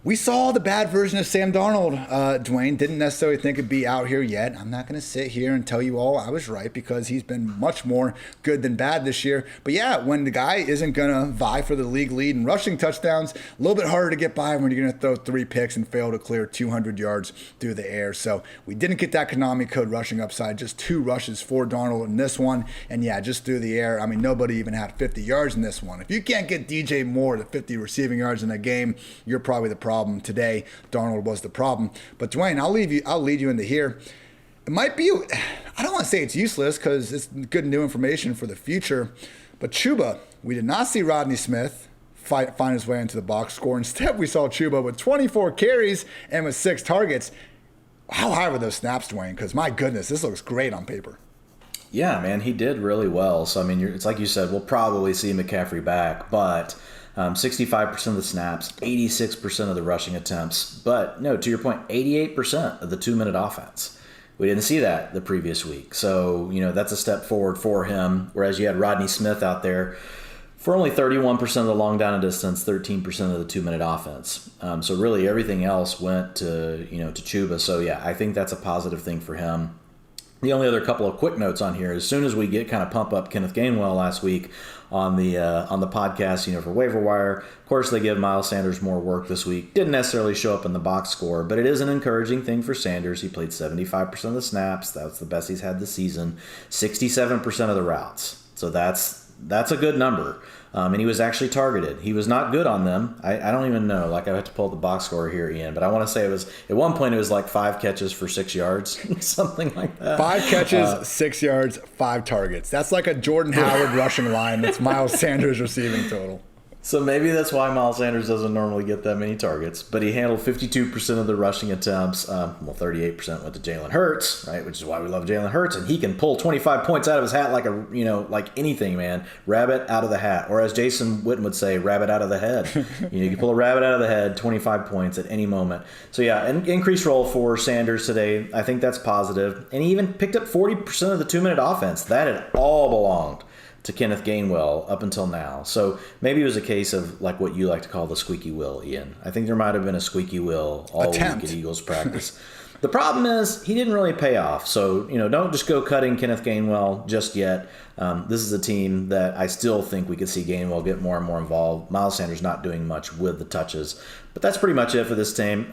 We saw the bad version of Sam Darnold. Dwain didn't necessarily think it'd be out here yet. I'm not going to sit here and tell you all I was right, because he's been much more good than bad this year. But yeah, when the guy isn't going to vie for the league lead in rushing touchdowns, a little bit harder to get by when you're going to throw 3 picks and fail to clear 200 yards through the air. So we didn't get that Konami code rushing upside, just 2 rushes for Darnold in this one. And yeah, just through the air. I mean, nobody even had 50 yards in this one. If you can't get DJ Moore to 50 receiving yards in a game, you're probably the problem. Today, Darnold was the problem. But Dwain, I'll lead you into here. It might be, I don't want to say it's useless because it's good new information for the future, but Chuba, we did not see Rodney Smith find his way into the box score. Instead, we saw Chuba with 24 carries and with 6 targets. How high were those snaps, Dwain? Because my goodness, this looks great on paper. Yeah, man, he did really well. So, I mean, it's like you said, we'll probably see McCaffrey back, but 65% of the snaps, 86% of the rushing attempts. But no, to your point, 88% of the 2-minute offense. We didn't see that the previous week. So, that's a step forward for him. Whereas you had Rodney Smith out there for only 31% of the long down and distance, 13% of the 2-minute offense. So really everything else went to Chuba. So yeah, I think that's a positive thing for him. The only other couple of quick notes on here, as soon as we get kind of pump up Kenneth Gainwell last week on the podcast, for waiver wire, of course they give Miles Sanders more work this week. Didn't necessarily show up in the box score, but it is an encouraging thing for Sanders. He played 75% of the snaps. That's the best he's had this season. 67% of the routes. So that's a good number. And he was actually targeted. He was not good on them. I don't even know. Like, I have to pull up the box score here, Ian. But I want to say it was, at one point, it was like 5 catches for 6 yards. Something like that. 5 catches, 6 yards, 5 targets. That's like a Jordan Howard rushing line. That's Miles Sanders receiving total. So maybe that's why Miles Sanders doesn't normally get that many targets. But he handled 52% of the rushing attempts. 38% went to Jalen Hurts, right? Which is why we love Jalen Hurts. And he can pull 25 points out of his hat like anything, man. Rabbit out of the hat. Or as Jason Witten would say, rabbit out of the head. You can pull a rabbit out of the head, 25 points at any moment. So yeah, an increased role for Sanders today. I think that's positive. And he even picked up 40% of the 2-minute offense. That had all belonged to Kenneth Gainwell up until now. So maybe it was a case of like what you like to call the squeaky wheel, Ian. I think there might have been a squeaky wheel all week at Eagles practice. The problem is he didn't really pay off. So, don't just go cutting Kenneth Gainwell just yet. This is a team that I still think we could see Gainwell get more and more involved. Miles Sanders not doing much with the touches. But that's pretty much it for this team,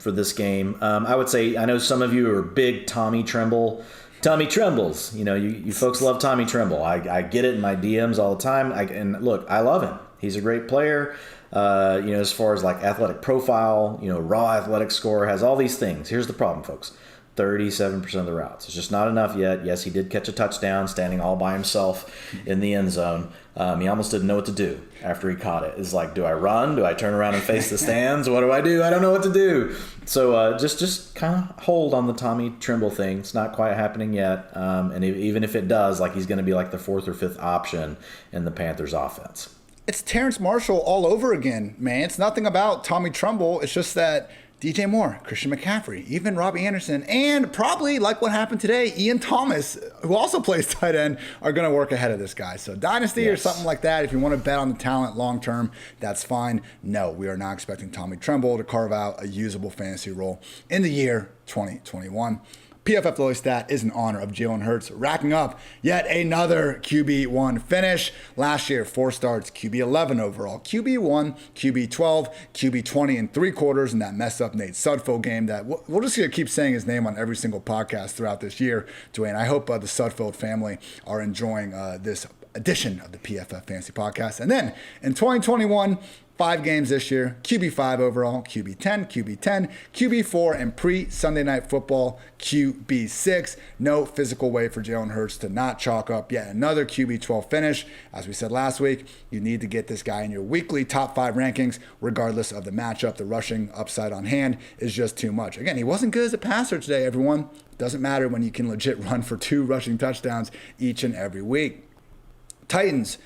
for this game. I would say, I know some of you are big Tommy Trembles. You folks love Tommy Tremble. I get it in my DMs all the time. And look, I love him. He's a great player. As far as like athletic profile, raw athletic score, has all these things. Here's the problem, folks. 37% of the routes. It's just not enough yet. Yes, he did catch a touchdown standing all by himself in the end zone. He almost didn't know what to do after he caught it. It's like, do I run? Do I turn around and face the stands? What do? I don't know what to do. So just kind of hold on the Tommy Tremble thing. It's not quite happening yet. And even if it does, like, he's going to be like the fourth or fifth option in the Panthers offense. It's Terrence Marshall all over again, man. It's nothing about Tommy Tremble. It's just that DJ Moore, Christian McCaffrey, even Robbie Anderson, and probably, like what happened today, Ian Thomas, who also plays tight end, are going to work ahead of this guy. So Dynasty or something like that, if you want to bet on the talent long term, that's fine. No, we are not expecting Tommy Tremble to carve out a usable fantasy role in the year 2021. PFF Lowly Stat is in honor of Jalen Hurts, racking up yet another QB1 finish. Last year, 4 starts, QB11 overall, QB1, QB12, QB20 in 3 quarters in that messed up Nate Sudfeld game that we'll just keep saying his name on every single podcast throughout this year, Dwayne. I hope the Sudfeld family are enjoying this edition of the PFF Fantasy Podcast. And then in 2021, 5 games this year, QB5 overall, QB10, QB10, QB4, and pre-Sunday Night Football, QB6. No physical way for Jalen Hurts to not chalk up yet another QB12 finish. As we said last week, you need to get this guy in your weekly top 5 rankings, regardless of the matchup. The rushing upside on hand is just too much. Again, he wasn't good as a passer today, everyone. Doesn't matter when you can legit run for 2 rushing touchdowns each and every week. Titans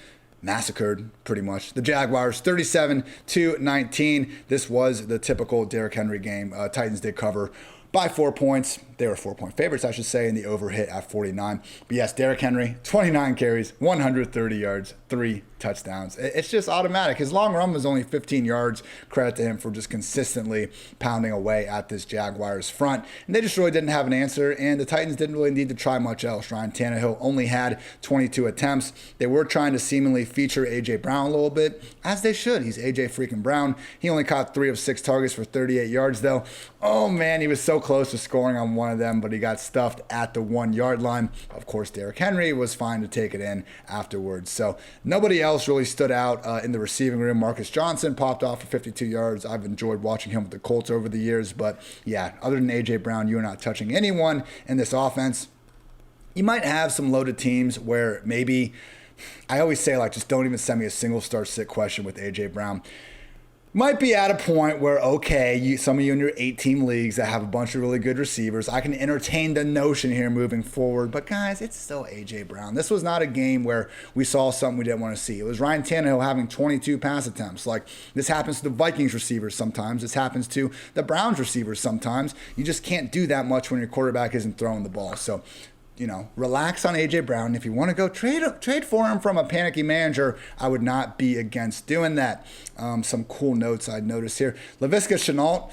massacred pretty much the Jaguars 37-19. This was the typical Derrick Henry game. Titans did cover by 4 points. They were 4-point favorites, I should say, and the over hit at 49. But yes, Derrick Henry, 29 carries, 130 yards, 3 touchdowns. It's just automatic. His long run was only 15 yards. Credit to him for just consistently pounding away at this Jaguars front. And they just really didn't have an answer, and the Titans didn't really need to try much else. Ryan Tannehill only had 22 attempts. They were trying to seemingly feature A.J. Brown a little bit, as they should. He's A.J. freaking Brown. He only caught 3 of 6 targets for 38 yards, though. Oh, man, he was so close to scoring on one of them, but he got stuffed at the 1-yard line. Of course, Derrick Henry was fine to take it in afterwards. So nobody else really stood out in the receiving room. Marcus Johnson popped off for 52 yards. I've enjoyed watching him with the Colts over the years. But yeah, other than A.J. Brown, you are not touching anyone in this offense. You might have some loaded teams where maybe, I always say, like, just don't even send me a single start sit question with A.J. Brown. Might be at a point where, okay, some of you in your 8-team leagues that have a bunch of really good receivers, I can entertain the notion here moving forward. But guys, it's still A.J. Brown. This was not a game where we saw something we didn't want to see. It was Ryan Tannehill having 22 pass attempts. Like, this happens to the Vikings receivers sometimes. This happens to the Browns receivers sometimes. You just can't do that much when your quarterback isn't throwing the ball. So, relax on A.J. Brown. If you want to go trade for him from a panicky manager, I would not be against doing that. Some cool notes I'd noticed here. Laviska Shenault,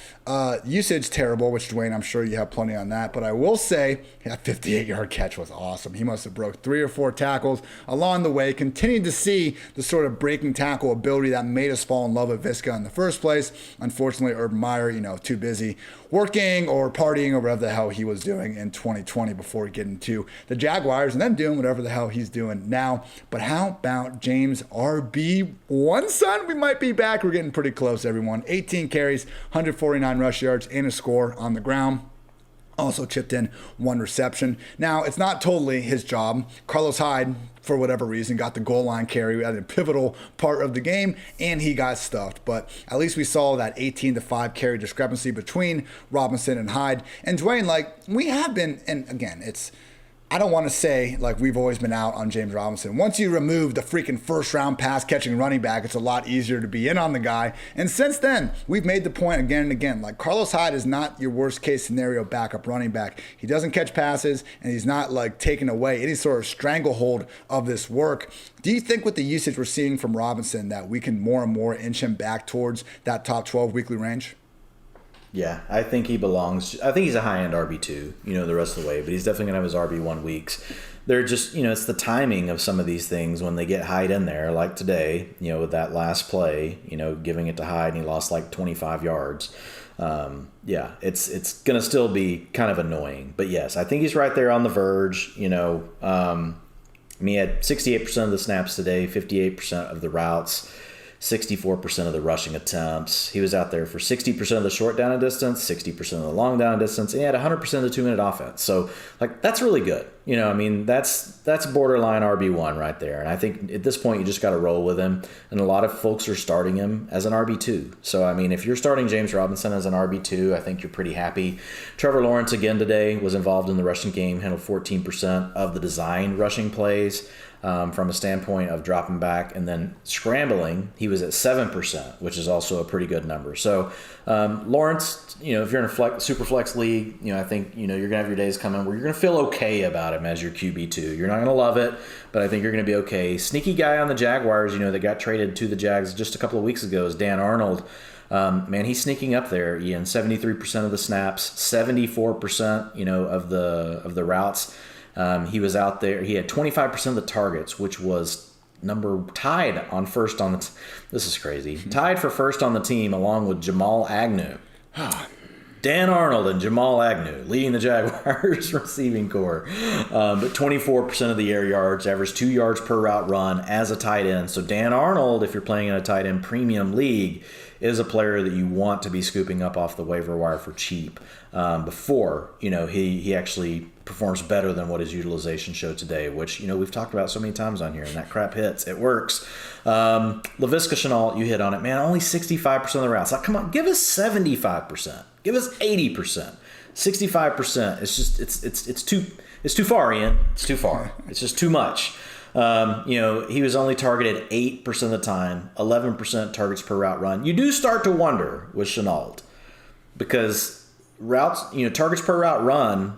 usage terrible, which, Dwayne, I'm sure you have plenty on that. But I will say that 58-yard catch was awesome. He must have broke 3 or 4 tackles along the way. Continued to see the sort of breaking tackle ability that made us fall in love with Viska in the first place. Unfortunately, Urban Meyer, too busy working or partying or whatever the hell he was doing in 2020 before getting to the Jaguars and then doing whatever the hell he's doing now. But how about James RB1, son? We might be back. We're getting pretty close, everyone. 18 carries, 149 rush yards, and a score on the ground. Also chipped in 1 reception. Now, it's not totally his job. Carlos Hyde, for whatever reason, got the goal line carry at a pivotal part of the game, and he got stuffed. But at least we saw that 18-5 carry discrepancy between Robinson and Hyde. And Dwayne, we have been, and again, I don't want to say we've always been out on James Robinson. Once you remove the freaking first-round pass-catching running back, it's a lot easier to be in on the guy. And since then, we've made the point again and again. Carlos Hyde is not your worst-case scenario backup running back. He doesn't catch passes, and he's not taking away any sort of stranglehold of this work. Do you think with the usage we're seeing from Robinson that we can more and more inch him back towards that top 12 weekly range? Yeah, I think he belongs. I think he's a high-end RB2, the rest of the way, but he's definitely going to have his RB1 weeks. They're just, it's the timing of some of these things when they get Hyde in there, like today, with that last play, giving it to Hyde and he lost 25 yards. It's going to still be kind of annoying. But yes, I think he's right there on the verge, he had 68% of the snaps today, 58% of the routes. 64% of the rushing attempts. He was out there for 60% of the short down and distance, 60% of the long down and distance, and he had 100% of the 2-minute offense. So, like, that's really good. You know, I mean, that's borderline RB1 right there. And I think at this point, you just got to roll with him. And a lot of folks are starting him as an RB2. So, I mean, if you're starting James Robinson as an RB2, I think you're pretty happy. Trevor Lawrence, again today, was involved in the rushing game, handled 14% of the designed rushing plays. From a standpoint of dropping back and then scrambling, he was at 7%, which is also a pretty good number. So Lawrence, you know, if you're in a super flex league, you know, I think, you know, you're going to have your days coming where you're going to feel okay about him as your QB2. You're not going to love it, but I think you're going to be okay. Sneaky guy on the Jaguars, you know, that got traded to the Jags just a couple of weeks ago is Dan Arnold. Man, he's sneaking up there, Ian. 73% of the snaps, 74%, you know, of the routes. He was out there. He had 25% of the targets, which was tied on first on the. This is crazy. Tied for first on the team, along with Jamal Agnew. Dan Arnold and Jamal Agnew leading the Jaguars receiving core. But 24% of the air yards, averaged 2 yards per route run as a tight end. So Dan Arnold, if you're playing in a tight end premium league, is a player that you want to be scooping up off the waiver wire for cheap before, you know, he actually performs better than what his utilization showed today, which, you know, we've talked about so many times on here, and that crap hits. It works. Laviska Shenault, you hit on it, man. Only 65% of the routes. Like, come on, give us 75%. Give us 80%. 65%. It's just it's too far, Ian. It's too far. It's just too much. You know, he was only targeted 8% of the time, 11% targets per route run. You do start to wonder with Shenault because routes, you know, targets per route run,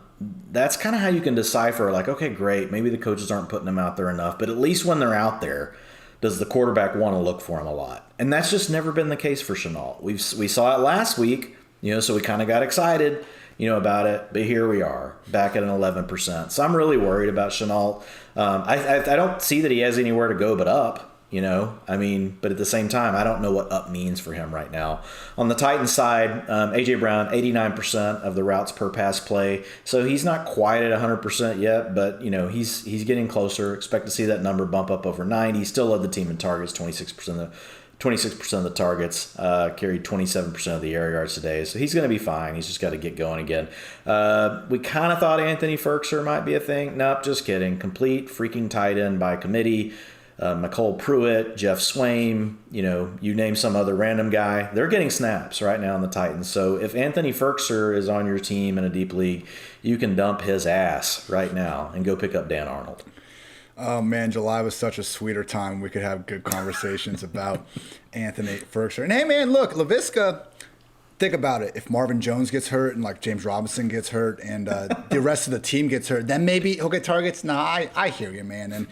that's kind of how you can decipher, like, okay, great, maybe the coaches aren't putting them out there enough, but at least when they're out there, does the quarterback want to look for him a lot? And that's just never been the case for Shenault. We saw it last week, you know, so we kind of got excited, you know, about it, but here we are, back at an 11%. So I'm really worried about Shenault. I don't see that he has anywhere to go but up. You know, I mean, but at the same time, I don't know what up means for him right now. On the Titans side, A.J. Brown, 89% of the routes per pass play. So he's not quite at 100% yet, but, you know, he's getting closer. Expect to see that number bump up over 90. He still led the team in targets, 26% of the targets, carried 27% of the air yards today. So he's going to be fine. He's just got to get going again. We kind of thought Anthony Ferkser might be a thing. Nope, just kidding. Complete freaking tight end by committee. McCole Pruitt, Jeff Swaim, you know, you name some other random guy. They're getting snaps right now on the Titans. So if Anthony Ferkser is on your team in a deep league, you can dump his ass right now and go pick up Dan Arnold. Oh, man, July was such a sweeter time. We could have good conversations about Anthony Ferkser. And, hey, man, look, Laviska, think about it. If Marvin Jones gets hurt and, like, James Robinson gets hurt and the rest of the team gets hurt, then maybe he'll get targets. Nah, I hear you, man. And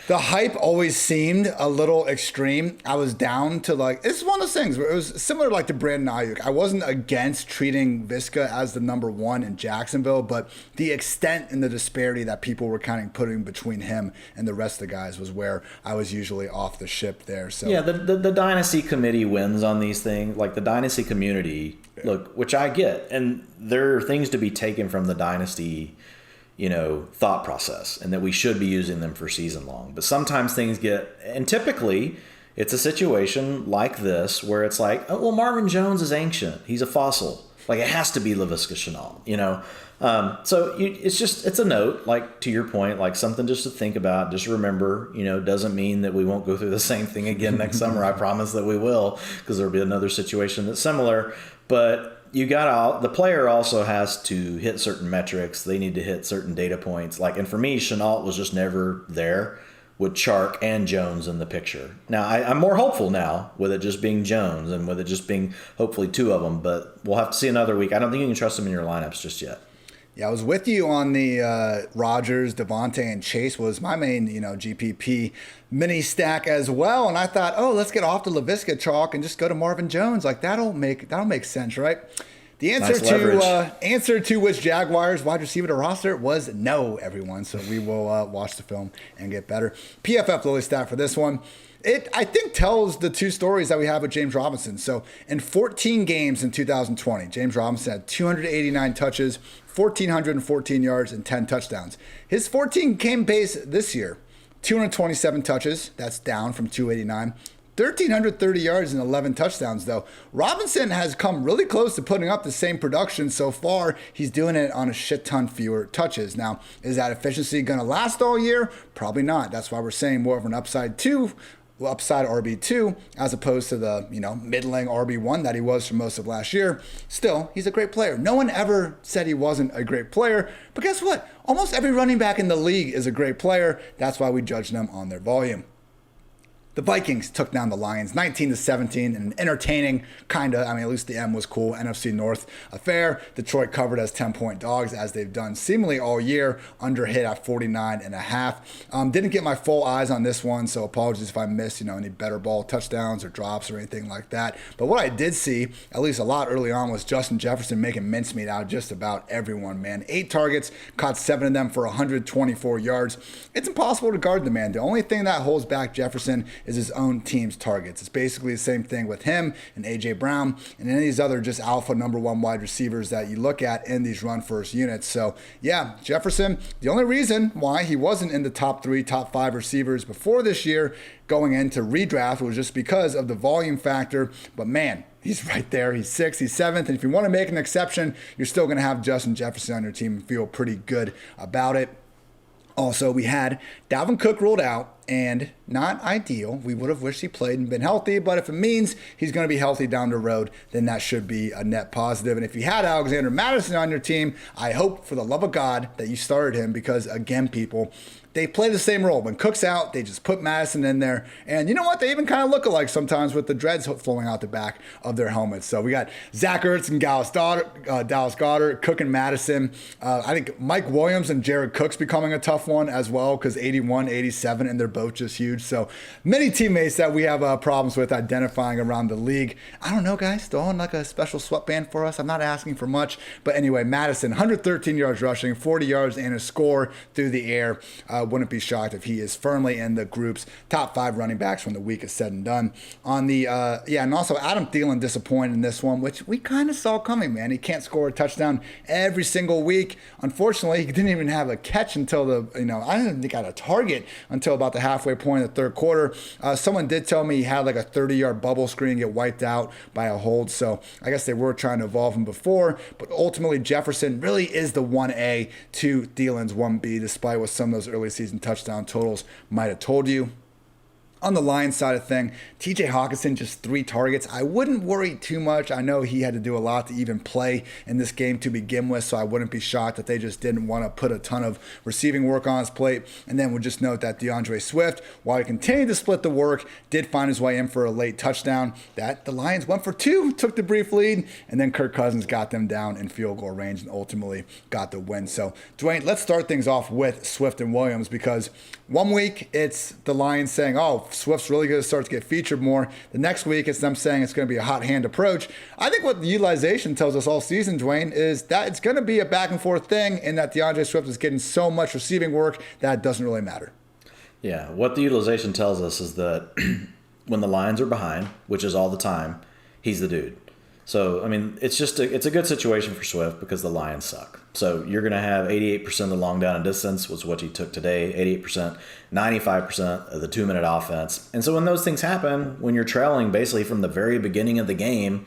the hype always seemed a little extreme. I was down to, like, it's one of those things where it was similar, like, to Brandon Ayuk. I wasn't against treating Viska as the number one in Jacksonville, but the extent and the disparity that people were kind of putting between him and the rest of the guys was where I was usually off the ship there. So yeah, the dynasty committee wins on these things. Like, the dynasty community, look, which I get, and there are things to be taken from the dynasty, you know, thought process, and that we should be using them for season long. But sometimes things get, and typically it's a situation like this where it's like, oh, well, Marvin Jones is ancient. He's a fossil. Like, it has to be Laviska Shenault, you know? It's a note, like, to your point, like something just to think about, just remember, you know, doesn't mean that we won't go through the same thing again next summer. I promise that we will, because there'll be another situation that's similar. But the player also has to hit certain metrics. They need to hit certain data points. Like, and for me, Shenault was just never there with Chark and Jones in the picture. Now, I'm more hopeful now with it just being Jones and with it just being hopefully two of them, but we'll have to see another week. I don't think you can trust them in your lineups just yet. Yeah, I was with you on the Rodgers, Devontae, and Chase was my main, you know, GPP mini stack as well. And I thought, oh, let's get off the Laviska chalk and just go to Marvin Jones. Like, that'll make sense, right? The answer to which Jaguars wide receiver to roster was no, everyone. So we will watch the film and get better. PFF Lily stat for this one. It, I think, tells the two stories that we have with James Robinson. So in 14 games in 2020, James Robinson had 289 touches, 1,414 yards, and 10 touchdowns. His 14-game pace this year, 227 touches. That's down from 289. 1,330 yards and 11 touchdowns, though. Robinson has come really close to putting up the same production so far. He's doing it on a shit ton fewer touches. Now, is that efficiency going to last all year? Probably not. That's why we're saying more of an upside RB2 as opposed to the, middling RB1 that he was for most of last year. Still, he's a great player. No one ever said he wasn't a great player, but guess what? Almost every running back in the league is a great player. That's why we judge them on their volume. The Vikings took down the Lions 19-17 in an entertaining, at least the M was cool, NFC North affair. Detroit covered as 10-point dogs, as they've done seemingly all year, under hit at 49.5. Didn't get my full eyes on this one, so apologies if I missed, any better ball touchdowns or drops or anything like that. But what I did see, at least a lot early on, was Justin Jefferson making mincemeat out of just about everyone, man. 8 targets, caught 7 of them for 124 yards. It's impossible to guard the man. The only thing that holds back Jefferson is his own team's targets. It's basically the same thing with him and A.J. Brown and any of these other just alpha number one wide receivers that you look at in these run-first units. So, yeah, Jefferson, the only reason why he wasn't in the top 3, top 5 receivers before this year going into redraft was just because of the volume factor. But, man, he's right there. He's 6th, he's 7th. And if you want to make an exception, you're still going to have Justin Jefferson on your team and feel pretty good about it. Also, we had Dalvin Cook ruled out, and not ideal. We would have wished he played and been healthy, but if it means he's going to be healthy down the road, then that should be a net positive. And if you had Alexander Mattison on your team, I hope for the love of God that you started him because, again, people, they play the same role. When Cook's out, they just put Madison in there. And you know what? They even kind of look alike sometimes with the dreads flowing out the back of their helmets. So we got Zach Ertz and Dallas Goedert, Cook and Madison. I think Mike Williams and Jared Cook's becoming a tough one as well because 81, 87, and they're both just huge. So many teammates that we have problems with identifying around the league. I don't know, guys. Throw in like a special sweatband for us. I'm not asking for much. But anyway, Madison, 113 yards rushing, 40 yards and a score through the air. Wouldn't be shocked if he is firmly in the group's top 5 running backs when the week is said and done. On the and also Adam Thielen disappointed in this one, which we kind of saw coming, man. He can't score a touchdown every single week. Unfortunately, he didn't even have a catch until I didn't think he got a target until about the halfway point of the third quarter. Someone did tell me he had like a 30-yard bubble screen get wiped out by a hold, so I guess they were trying to evolve him before, but ultimately Jefferson really is the 1A to Thielen's 1B, despite what some of those early season touchdown totals might have told you. On the Lions side of thing, TJ Hawkinson, just 3 targets. I wouldn't worry too much. I know he had to do a lot to even play in this game to begin with, so I wouldn't be shocked that they just didn't want to put a ton of receiving work on his plate. And then we'll just note that DeAndre Swift, while he continued to split the work, did find his way in for a late touchdown. That the Lions went for 2, took the brief lead, and then Kirk Cousins got them down in field goal range and ultimately got the win. So, Dwayne, let's start things off with Swift and Williams because one week it's the Lions saying, oh, Swift's really going to start to get featured more. The next week, it's them saying it's going to be a hot hand approach. I think what the utilization tells us all season, Dwayne, is that it's going to be a back and forth thing and that DeAndre Swift is getting so much receiving work that it doesn't really matter. Yeah, what the utilization tells us is that when the Lions are behind, which is all the time, he's the dude. So, I mean, it's a good situation for Swift because the Lions suck. So you're going to have 88% of the long down and distance was what he took today, 88%, 95% of the 2-minute offense. And so when those things happen, when you're trailing basically from the very beginning of the game,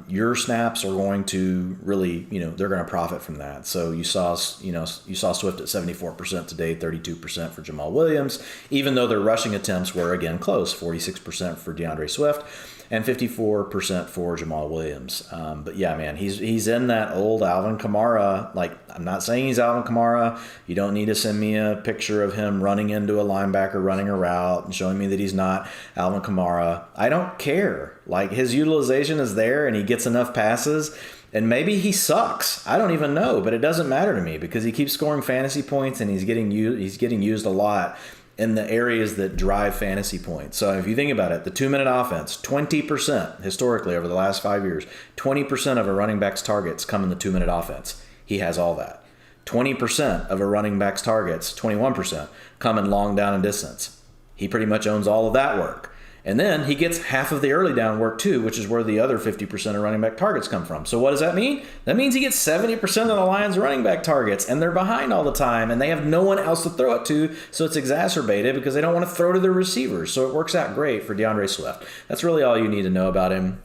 your snaps are going to really, they're going to profit from that. So you saw Swift at 74% today, 32% for Jamal Williams, even though their rushing attempts were again close, 46% for DeAndre Swift and 54% for Jamal Williams. But yeah, man, he's in that old Alvin Kamara. Like, I'm not saying he's Alvin Kamara. You don't need to send me a picture of him running into a linebacker, running a route, and showing me that he's not Alvin Kamara. I don't care. Like, his utilization is there, and he gets enough passes. And maybe he sucks. I don't even know, but it doesn't matter to me because he keeps scoring fantasy points, and he's getting used a lot in the areas that drive fantasy points. So if you think about it, the 2-minute offense, 20% historically over the last 5 years, 20% of a running back's targets come in the 2-minute offense. He has all that. 20% of a running back's targets, 21%, come in long down and distance. He pretty much owns all of that work. And then he gets half of the early down work too, which is where the other 50% of running back targets come from. So what does that mean? That means he gets 70% of the Lions running back targets, and they're behind all the time, and they have no one else to throw it to, so it's exacerbated because they don't want to throw to their receivers. So it works out great for DeAndre Swift. That's really all you need to know about him,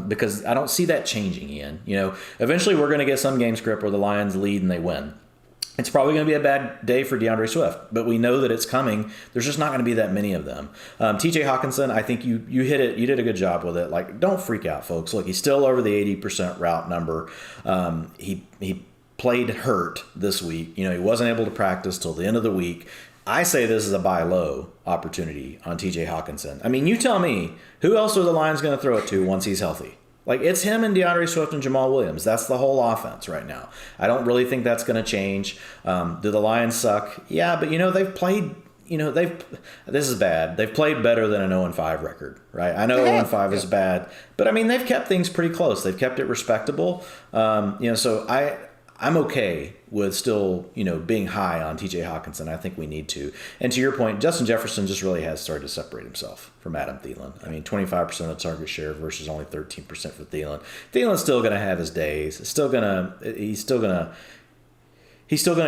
because I don't see that changing, Ian. Eventually we're going to get some game script where the Lions lead and they win. It's probably going to be a bad day for DeAndre Swift, but we know that it's coming. There's just not going to be that many of them. TJ Hawkinson, I think you hit it. You did a good job with it. Like, don't freak out, folks. Look, he's still over the 80% route number. He played hurt this week. He wasn't able to practice till the end of the week. I say this is a buy low opportunity on TJ Hawkinson. I mean, you tell me, who else are the Lions going to throw it to once he's healthy? Like, it's him and DeAndre Swift and Jamal Williams. That's the whole offense right now. I don't really think that's going to change. Do the Lions suck? Yeah, but, they've played, this is bad. They've played better than an 0-5 record, right? I know 0-5 is bad, but, I mean, they've kept things pretty close. They've kept it respectable. So I'm okay with still, being high on TJ Hawkinson. I think we need to. And to your point, Justin Jefferson just really has started to separate himself from Adam Thielen. I mean, 25% of the target share versus only 13% for Thielen. Thielen's still going to have his days. He's still going to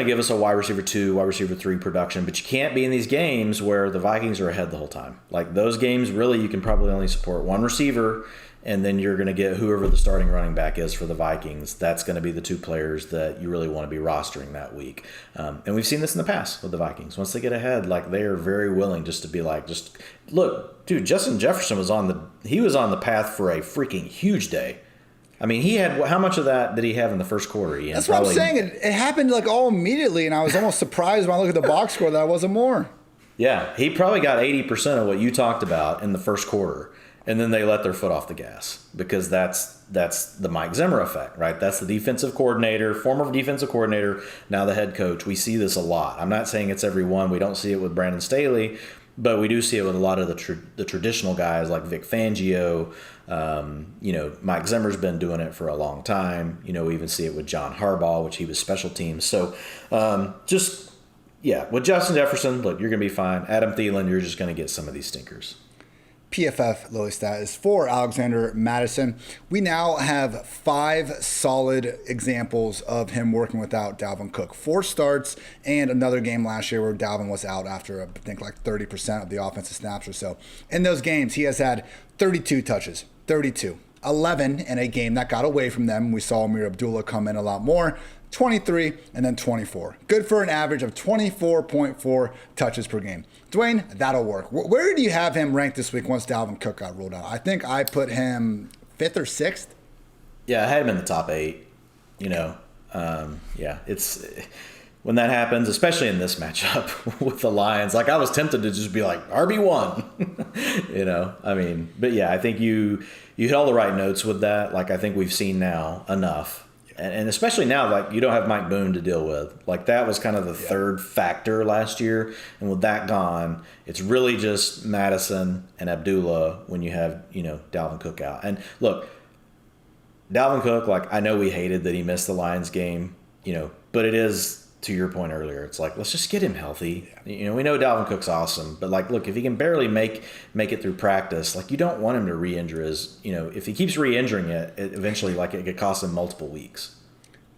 give us a wide receiver 2, wide receiver 3 production, but you can't be in these games where the Vikings are ahead the whole time. Like, those games, really, you can probably only support one receiver, and then you're going to get whoever the starting running back is for the Vikings. That's going to be the 2 players that you really want to be rostering that week. And we've seen this in the past with the Vikings. Once they get ahead, like, they are very willing just to be like, just look, dude, Justin Jefferson was on the path for a freaking huge day. I mean, he had, how much of that did he have in the first quarter? That's what I'm saying. It happened like all immediately, and I was almost surprised when I look at the box score that it wasn't more. Yeah, he probably got 80% of what you talked about in the first quarter. And then they let their foot off the gas because that's the Mike Zimmer effect, right? That's the defensive coordinator, former defensive coordinator, now the head coach. We see this a lot. I'm not saying it's every one. We don't see it with Brandon Staley, but we do see it with a lot of the traditional guys like Vic Fangio. Mike Zimmer's been doing it for a long time. We even see it with John Harbaugh, which he was special teams. So with Justin Jefferson, look, you're going to be fine. Adam Thielen, you're just going to get some of these stinkers. PFF Lily stat is for Alexander Madison. We now have 5 solid examples of him working without Dalvin Cook. 4 starts and another game last year where Dalvin was out after, I think, like 30% of the offensive snaps or so. In those games, he has had 32 touches, 32. 11 in a game that got away from them. We saw Amir Abdullah come in a lot more. 23, and then 24. Good for an average of 24.4 touches per game. Dwain, that'll work. Where do you have him ranked this week once Dalvin Cook got ruled out? I think I put him 5th or 6th. Yeah, I had him in the top 8. It's when that happens, especially in this matchup with the Lions. Like, I was tempted to just be like RB1, But yeah, I think you hit all the right notes with that. Like, I think we've seen now enough. And especially now, like, you don't have Mike Boone to deal with. Like, that was kind of the third factor last year. And with that gone, it's really just Madison and Abdullah when you have, Dalvin Cook out. And look, Dalvin Cook, like, I know we hated that he missed the Lions game, but it is, to your point earlier, it's like, let's just get him healthy. We know Dalvin Cook's awesome, but, like, look, if he can barely make it through practice, like, you don't want him to re-injure his, if he keeps re-injuring it eventually, like, it could cost him multiple weeks.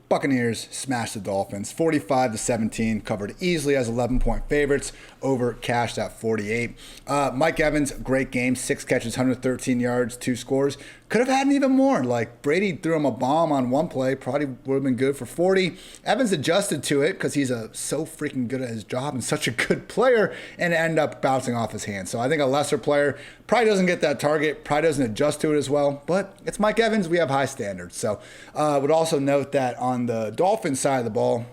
Buccaneers smashed the Dolphins 45-17, covered easily as 11-point favorites, over cashed at 48. Mike Evans, great game, 6 catches, 113 yards, 2 scores. Could have had even more. Like, Brady threw him a bomb on one play, probably would have been good for 40. Evans adjusted to it because he's so freaking good at his job and such a good player, and ended up bouncing off his hands. So I think a lesser player probably doesn't get that target, probably doesn't adjust to it as well, but it's Mike Evans. We have high standards. So I would also note that on the Dolphins side of the ball,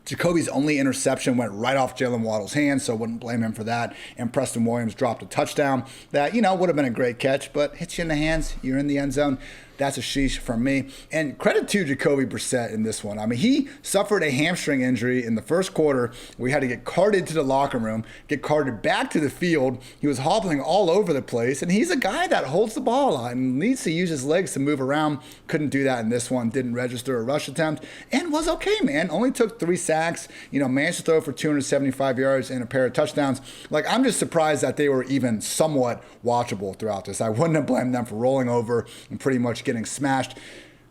Jacoby's only interception went right off Jalen Waddle's hands, so I wouldn't blame him for that. And Preston Williams dropped a touchdown that, would have been a great catch, but hits you in the hands, you're in the end zone. That's a sheesh from me. And credit to Jacoby Brissett in this one. I mean, he suffered a hamstring injury in the first quarter. We had to get carted to the locker room, get carted back to the field. He was hobbling all over the place, and he's a guy that holds the ball a lot and needs to use his legs to move around. Couldn't do that in this one. Didn't register a rush attempt and was okay, man. Only took 3 sacks. sacks, managed to throw for 275 yards and a pair of touchdowns. Like, I'm just surprised that they were even somewhat watchable throughout this. I wouldn't have blamed them for rolling over and pretty much getting smashed.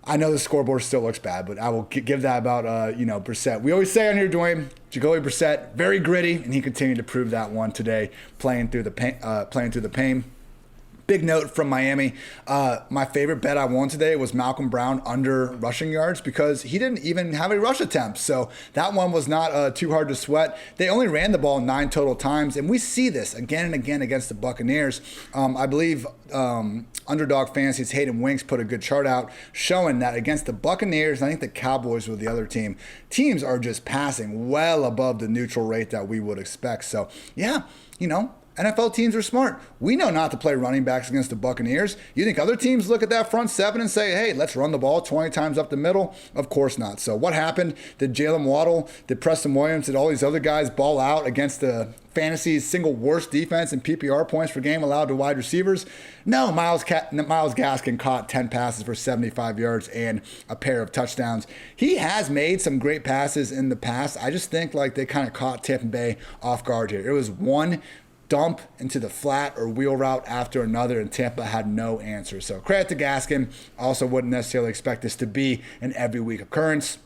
I know the scoreboard still looks bad, but I will give that about, Brissett. We always say on here, Dwayne, Jacoby Brissett, very gritty, and he continued to prove that one today, playing through the pain. Big note from Miami. My favorite bet I won today was Malcolm Brown under rushing yards because he didn't even have a rush attempt. So that one was not too hard to sweat. They only ran the ball 9 total times, and we see this again and again against the Buccaneers. I believe Underdog Fantasy's Hayden Winks put a good chart out showing that against the Buccaneers, I think the Cowboys were the other team, teams are just passing well above the neutral rate that we would expect. So, yeah, NFL teams are smart. We know not to play running backs against the Buccaneers. You think other teams look at that front seven and say, hey, let's run the ball 20 times up the middle? Of course not. So what happened? Did Jalen Waddle, did Preston Williams, did all these other guys ball out against the fantasy's single worst defense in PPR points per game allowed to wide receivers? No, Myles Gaskin caught 10 passes for 75 yards and a pair of touchdowns. He has made some great passes in the past. I just think like they kind of caught Tampa Bay off guard here. It was one dump into the flat or wheel route after another, and Tampa had no answer. So credit to Gaskin. Also wouldn't necessarily expect this to be an every week occurrence.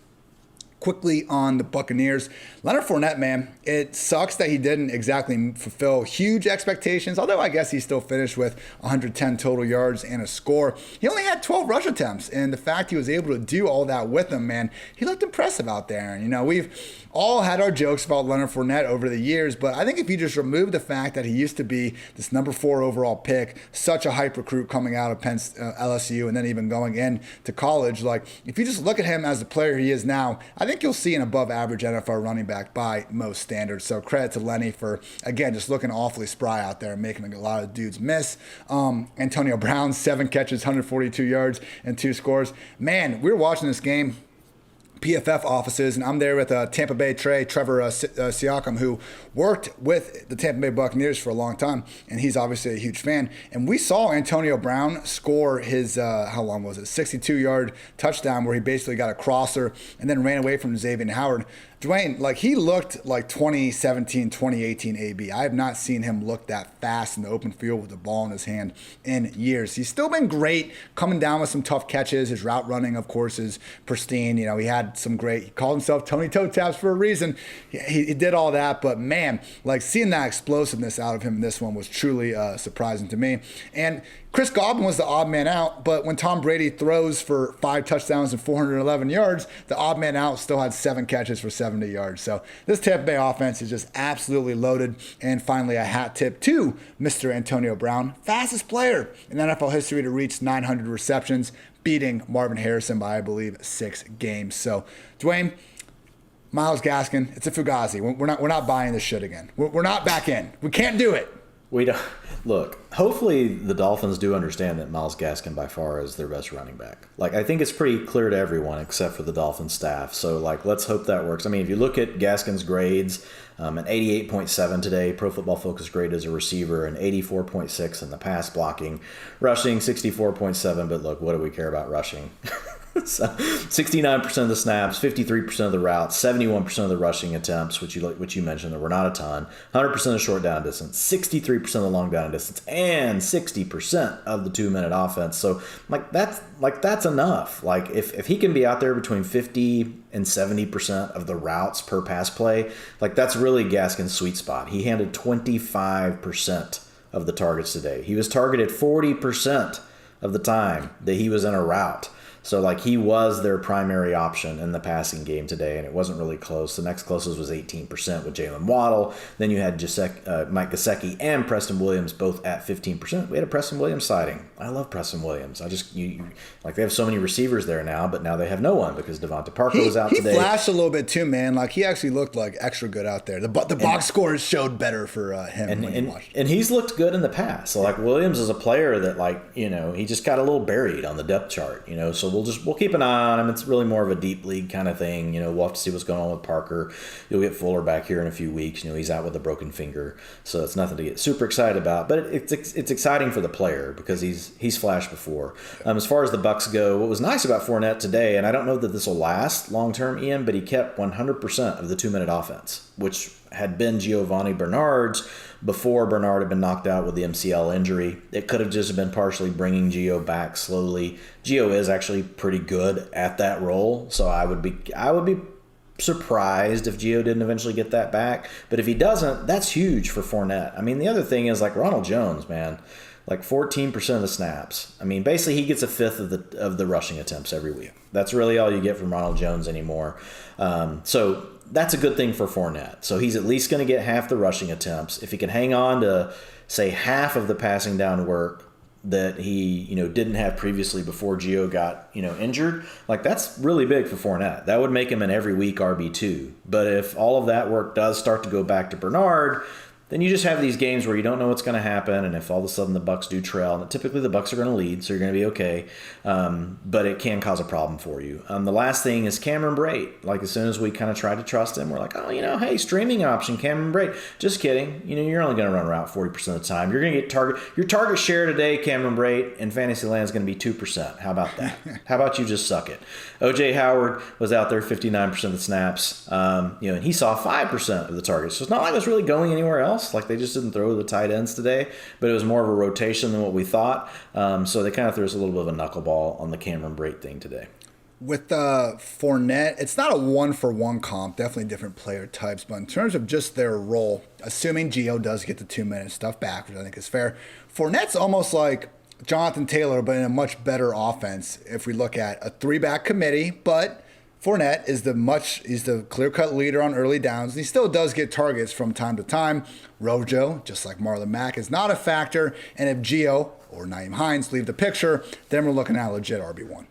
Quickly on the Buccaneers, Leonard Fournette, man, it sucks that he didn't exactly fulfill huge expectations, although I guess he still finished with 110 total yards and a score. He only had 12 rush attempts, and the fact he was able to do all that with them, man, he looked impressive out there. And, we've all had our jokes about Leonard Fournette over the years, but I think if you just remove the fact that he used to be this number 4 overall pick, such a hype recruit coming out of LSU and then even going into college, like if you just look at him as the player he is now, I think you'll see an above average NFL running back by most standards. So credit to Lenny for, again, just looking awfully spry out there and making a lot of dudes miss. Antonio Brown, 7 catches, 142 yards and 2 scores. Man, we were watching this game, PFF offices, and I'm there with Tampa Bay Trevor Siakam, who worked with the Tampa Bay Buccaneers for a long time, and he's obviously a huge fan. And we saw Antonio Brown score his, 62-yard touchdown where he basically got a crosser and then ran away from Xavier Howard. Dwayne, like he looked like 2017, 2018 AB. I have not seen him look that fast in the open field with the ball in his hand in years. He's still been great, coming down with some tough catches. His route running, of course, is pristine. He had some great, he called himself Tony Toe Taps for a reason. He did all that, but man, like seeing that explosiveness out of him in this one was truly surprising to me. And Chris Godwin was the odd man out, but when Tom Brady throws for 5 touchdowns and 411 yards, the odd man out still had 7 catches for 70 yards. So this Tampa Bay offense is just absolutely loaded. And finally, a hat tip to Mr. Antonio Brown, fastest player in NFL history to reach 900 receptions, beating Marvin Harrison by, I believe, 6 games. So, Dwayne, Myles Gaskin, it's a fugazi. We're not buying this shit again. We're not back in. We can't do it. We don't. Look, hopefully the Dolphins do understand that Myles Gaskin by far is their best running back. Like, I think it's pretty clear to everyone except for the Dolphins staff. So, like, let's hope that works. I mean, if you look at Gaskin's grades, an 88.7 today, Pro Football Focus grade as a receiver, an 84.6 in the pass blocking, rushing 64.7. But look, what do we care about rushing? So 69% of the snaps, 53% of the routes, 71% of the rushing attempts, which you mentioned there were not a ton, 100% of short down distance, 63% of the long down distance, and 60% of the 2-minute offense. So that's enough. Like if he can be out there between 50 and 70% of the routes per pass play, like that's really Gaskin's sweet spot. He handled 25% of the targets today. He was targeted 40% of the time that he was in a route. So, like, he was their primary option in the passing game today, and it wasn't really close. The next closest was 18% with Jalen Waddle. Then you had Mike Gesicki and Preston Williams both at 15%. We had a Preston Williams sighting. I love Preston Williams. They have so many receivers there now, but now they have no one because Devontae Parker was out today. He flashed a little bit too, man. Like, he actually looked like extra good out there. The box scores showed better for him when you watched. And he's looked good in the past. So, like, Williams is a player that, like, he just got a little buried on the depth chart, So we'll keep an eye on him. It's really more of a deep league kind of thing. We'll have to see what's going on with Parker. You'll get Fuller back here in a few weeks. He's out with a broken finger, so it's nothing to get super excited about. But it's exciting for the player because he's flashed before. As far as the Bucs go, what was nice about Fournette today, and I don't know that this will last long term, Ian, but he kept 100% of the 2-minute offense, which had been Giovanni Bernard's before Bernard had been knocked out with the MCL injury. It could have just been partially bringing Gio back slowly. Gio is actually pretty good at that role, so I would be surprised if Gio didn't eventually get that back. But if he doesn't, that's huge for Fournette. I mean, the other thing is, like, Ronald Jones, man, like 14% of the snaps. I mean, basically he gets a fifth of the rushing attempts every week. That's really all you get from Ronald Jones anymore. So that's a good thing for Fournette. So he's at least going to get half the rushing attempts. If he can hang on to, say, half of the passing down work that he, didn't have previously before Gio got, injured, like, that's really big for Fournette. That would make him an every week RB2. But if all of that work does start to go back to Bernard, then you just have these games where you don't know what's going to happen, and if all of a sudden the Bucs do trail, and typically the Bucs are going to lead, so you're going to be okay, but it can cause a problem for you. The last thing is Cameron Brate. Like, as soon as we kind of tried to trust him, we're like, hey, streaming option, Cameron Brate. Just kidding. You're only going to run route 40% of the time. You're going to get your target share today, Cameron Brate, in Fantasyland is going to be 2%. How about that? How about you just suck it? O.J. Howard was out there 59% of the snaps, and he saw 5% of the targets. So it's not like it was really going anywhere else. Like, they just didn't throw the tight ends today, but it was more of a rotation than what we thought. So they kind of threw us a little bit of a knuckleball on the Cameron Brate thing today. With Fournette, it's not a 1-for-1 comp, definitely different player types, but in terms of just their role, assuming Gio does get the 2-minute stuff back, which I think is fair, Fournette's almost like Jonathan Taylor, but in a much better offense if we look at a 3-back committee, but Fournette is he's the clear-cut leader on early downs, and he still does get targets from time to time. Rojo, just like Marlon Mack, is not a factor, and if Gio or Nyheim Hines leave the picture, then we're looking at a legit RB1.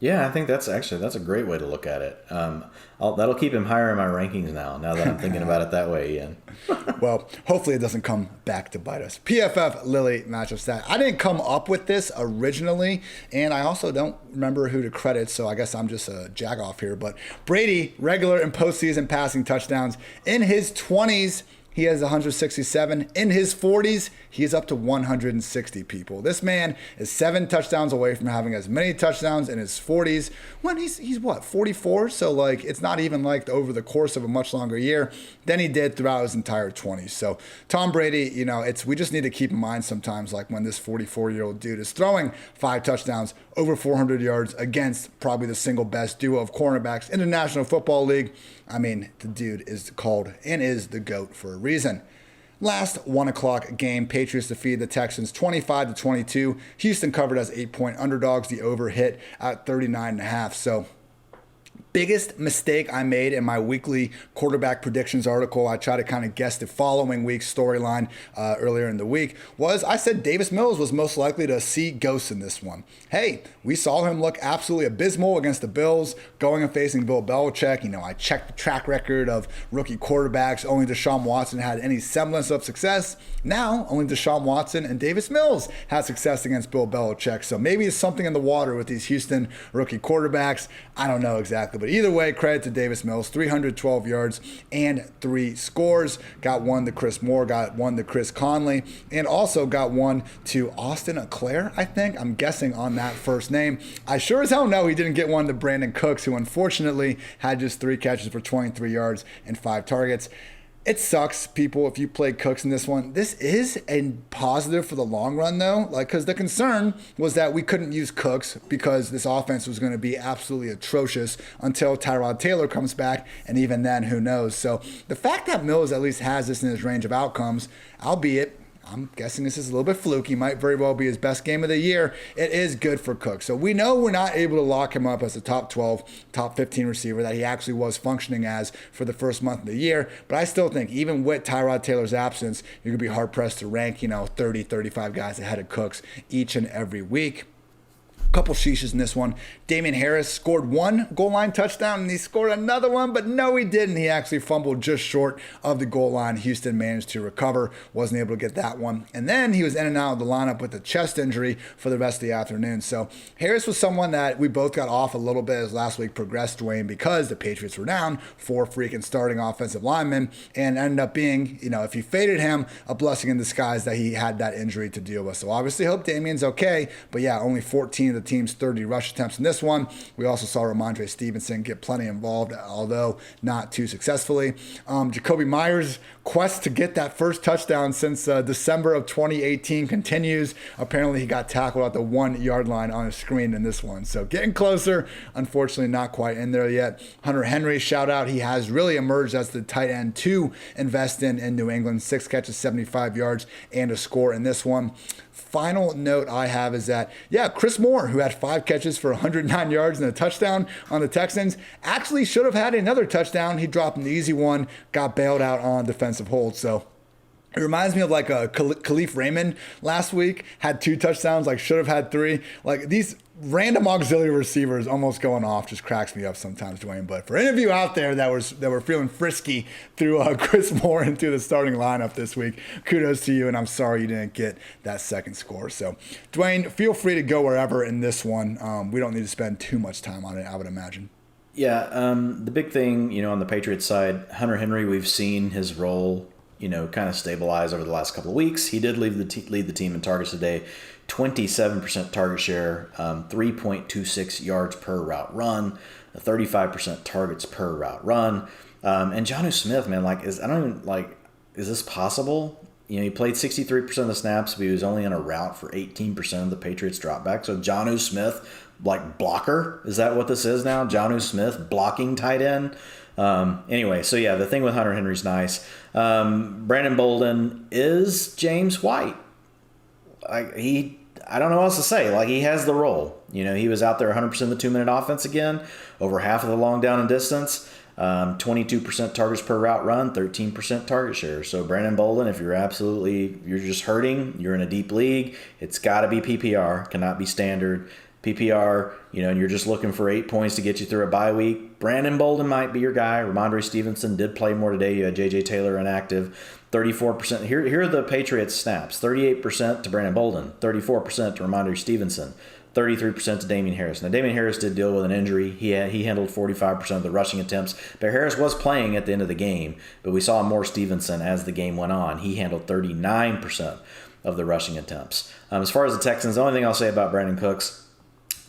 Yeah, I think that's a great way to look at it. That'll keep him higher in my rankings now that I'm thinking about it that way, Ian. Well, hopefully it doesn't come back to bite us. PFF Lily matchup stat. I didn't come up with this originally, and I also don't remember who to credit, so I guess I'm just a jagoff here. But Brady, regular and postseason passing touchdowns. In his 20s, he has 167. In his 40s, he is up to 160 people. This man is 7 touchdowns away from having as many touchdowns in his 40s when he's what, 44? So, like, it's not even like over the course of a much longer year than he did throughout his entire 20s. So, Tom Brady, we just need to keep in mind sometimes, like, when this 44-year-old dude is throwing 5 touchdowns, over 400 yards against probably the single best duo of cornerbacks in the National Football League. I mean, the dude is called and is the GOAT for a reason. Last 1 o'clock game, Patriots defeated the Texans 25-22. Houston covered as 8-point underdogs. The over hit at 39.5. So, biggest mistake I made in my weekly quarterback predictions article, I try to kind of guess the following week's storyline earlier in the week, was I said Davis Mills was most likely to see ghosts in this one. Hey, we saw him look absolutely abysmal against the Bills, going and facing Bill Belichick. I checked the track record of rookie quarterbacks. Only Deshaun Watson had any semblance of success. Now, only Deshaun Watson and Davis Mills had success against Bill Belichick. So maybe it's something in the water with these Houston rookie quarterbacks. I don't know exactly, but either way, credit to Davis Mills, 312 yards and 3 scores. Got one to Chris Moore, got one to Chris Conley, and also got one to Austin Eckler, I think. I'm guessing on that first name. I sure as hell know he didn't get one to Brandon Cooks, who unfortunately had just 3 catches for 23 yards and 5 targets. It sucks, people, if you play Cooks in this one. This is a positive for the long run, though, because the concern was that we couldn't use Cooks because this offense was going to be absolutely atrocious until Tyrod Taylor comes back, and even then, who knows? So the fact that Mills at least has this in his range of outcomes, albeit I'm guessing this is a little bit fluky, might very well be his best game of the year, it is good for Cook. So we know we're not able to lock him up as a top 12, top 15 receiver that he actually was functioning as for the first month of the year. But I still think even with Tyrod Taylor's absence, you're going to be hard-pressed to rank, 30, 35 guys ahead of Cooks each and every week. Couple sheeshes in this one. Damian Harris scored one goal line touchdown, and he scored another one, but no, he didn't. He actually fumbled just short of the goal line. Houston managed to recover, wasn't able to get that one. And then he was in and out of the lineup with a chest injury for the rest of the afternoon. So Harris was someone that we both got off a little bit as last week progressed, Dwayne, because the Patriots were down 4 freaking starting offensive linemen, and ended up being, if you faded him, a blessing in disguise that he had that injury to deal with. So obviously hope Damian's okay, but yeah, only 14 of the team's 30 rush attempts in this one. We also saw Ramondre Stevenson get plenty involved, although not too successfully. Jacoby Myers' quest to get that first touchdown since December of 2018 continues. Apparently he got tackled at the 1 yard line on a screen in this one. So getting closer, unfortunately not quite in there yet. Hunter Henry, shout out. He has really emerged as the tight end to invest in New England. 6 catches, 75 yards, and a score in this one. Final note I have is that, Chris Moore, who had 5 catches for 109 yards and a touchdown on the Texans, actually should have had another touchdown. He dropped an easy one, got bailed out on defensive hold. So it reminds me of like a Khalif Raymond last week, had 2 touchdowns, should have had 3. These random auxiliary receivers almost going off just cracks me up sometimes, Dwayne. But for any of you out there that were feeling frisky through Chris Moore into the starting lineup this week, kudos to you, and I'm sorry you didn't get that second score. So, Dwayne, feel free to go wherever in this one. We don't need to spend too much time on it, I would imagine. Yeah, the big thing, on the Patriots side, Hunter Henry, we've seen his role kind of stabilize over the last couple of weeks. He did lead the team in targets today, 27% target share, 3.26 yards per route run, 35% targets per route run. And Jonnu Smith, man, is this possible? He played 63% of the snaps, but he was only on a route for 18% of the Patriots dropback. So Jonnu Smith, blocker, is that what this is now? Jonnu Smith, blocking tight end? Anyway, so yeah, the thing with Hunter Henry's nice. Brandon Bolden is James White. I don't know what else to say. He has the role. He was out there 100% of the 2-minute offense again, over half of the long down and distance, 22% targets per route run, 13% target share. So Brandon Bolden, if you're just hurting, you're in a deep league, it's got to be PPR, cannot be standard. PPR, and you're just looking for 8 points to get you through a bye week, Brandon Bolden might be your guy. Ramondre Stevenson did play more today. You had J.J. Taylor inactive. 34%. Here are the Patriots snaps. 38% to Brandon Bolden. 34% to Ramondre Stevenson. 33% to Damian Harris. Now, Damian Harris did deal with an injury. He handled 45% of the rushing attempts. But Harris was playing at the end of the game. But we saw more Stevenson as the game went on. He handled 39% of the rushing attempts. As far as the Texans, the only thing I'll say about Brandon Cooks,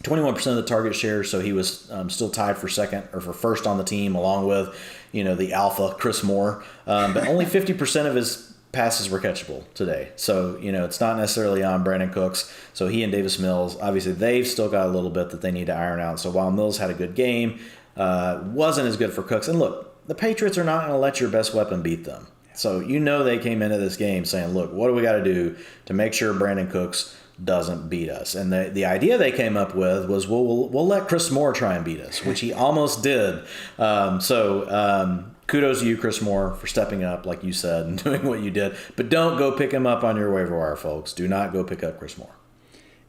21% of the target share, so he was still tied for first on the team, along with, the alpha, Chris Moore. But only 50% of his passes were catchable today. So, it's not necessarily on Brandon Cooks. So he and Davis Mills, obviously, they've still got a little bit that they need to iron out. So while Mills had a good game, wasn't as good for Cooks. And look, the Patriots are not going to let your best weapon beat them. So they came into this game saying, look, what do we got to do to make sure Brandon Cooks doesn't beat us? And the idea they came up with was we'll let Chris Moore try and beat us, which he almost did. Kudos to you, Chris Moore, for stepping up, like you said, and doing what you did. But don't go pick him up on your waiver wire, folks. Do not go pick up Chris Moore.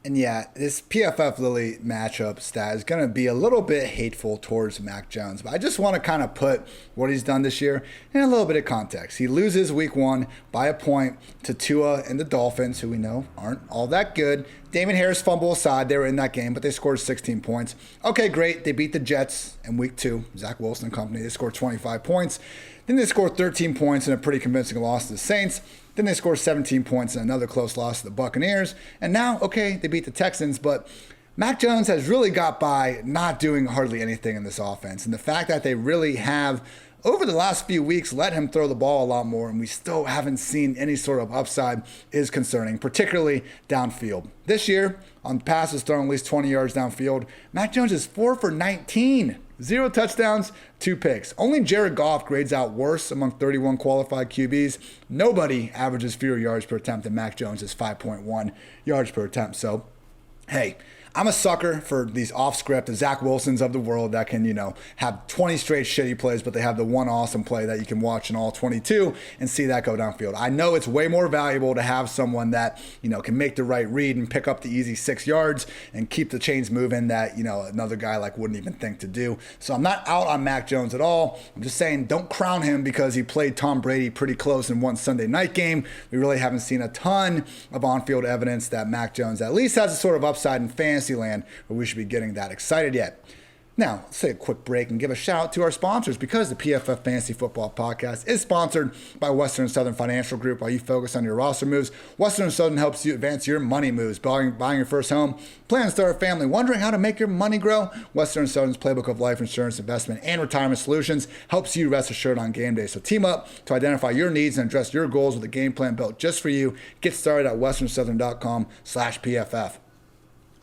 And yeah, this PFF Lilly matchup stat is going to be a little bit hateful towards Mac Jones. But I just want to kind of put what he's done this year in a little bit of context. He loses week 1 by a point to Tua and the Dolphins, who we know aren't all that good. Damian Harris fumble aside, they were in that game, but they scored 16 points. Okay, great. They beat the Jets in week 2. Zach Wilson and company, they scored 25 points. Then they scored 13 points in a pretty convincing loss to the Saints. Then they scored 17 points in another close loss to the Buccaneers. And now, okay, they beat the Texans, but Mac Jones has really got by not doing hardly anything in this offense. And the fact that they really have, over the last few weeks, let him throw the ball a lot more, and we still haven't seen any sort of upside, is concerning, particularly downfield. This year, on passes thrown at least 20 yards downfield, Mac Jones is 4 for 19. 0 touchdowns, 2 picks. Only Jared Goff grades out worse among 31 qualified QBs. Nobody averages fewer yards per attempt than Mac Jones is 5.1 yards per attempt. So, hey, I'm a sucker for these off-script, the Zach Wilsons of the world that can, have 20 straight shitty plays, but they have the one awesome play that you can watch in all 22 and see that go downfield. I know it's way more valuable to have someone that, can make the right read and pick up the easy 6 yards and keep the chains moving that, another guy wouldn't even think to do. So I'm not out on Mac Jones at all. I'm just saying don't crown him because he played Tom Brady pretty close in one Sunday night game. We really haven't seen a ton of on-field evidence that Mac Jones at least has a sort of upside in fantasy land where we should be getting that excited yet. Now, let's take a quick break and give a shout out to our sponsors because the PFF Fantasy Football Podcast is sponsored by Western Southern Financial Group. While you focus on your roster moves, Western Southern helps you advance your money moves. Buying your first home, planning to start a family, wondering how to make your money grow? Western Southern's playbook of life insurance, investment, and retirement solutions helps you rest assured on game day. So team up to identify your needs and address your goals with a game plan built just for you. Get started at westernsouthern.com/PFF.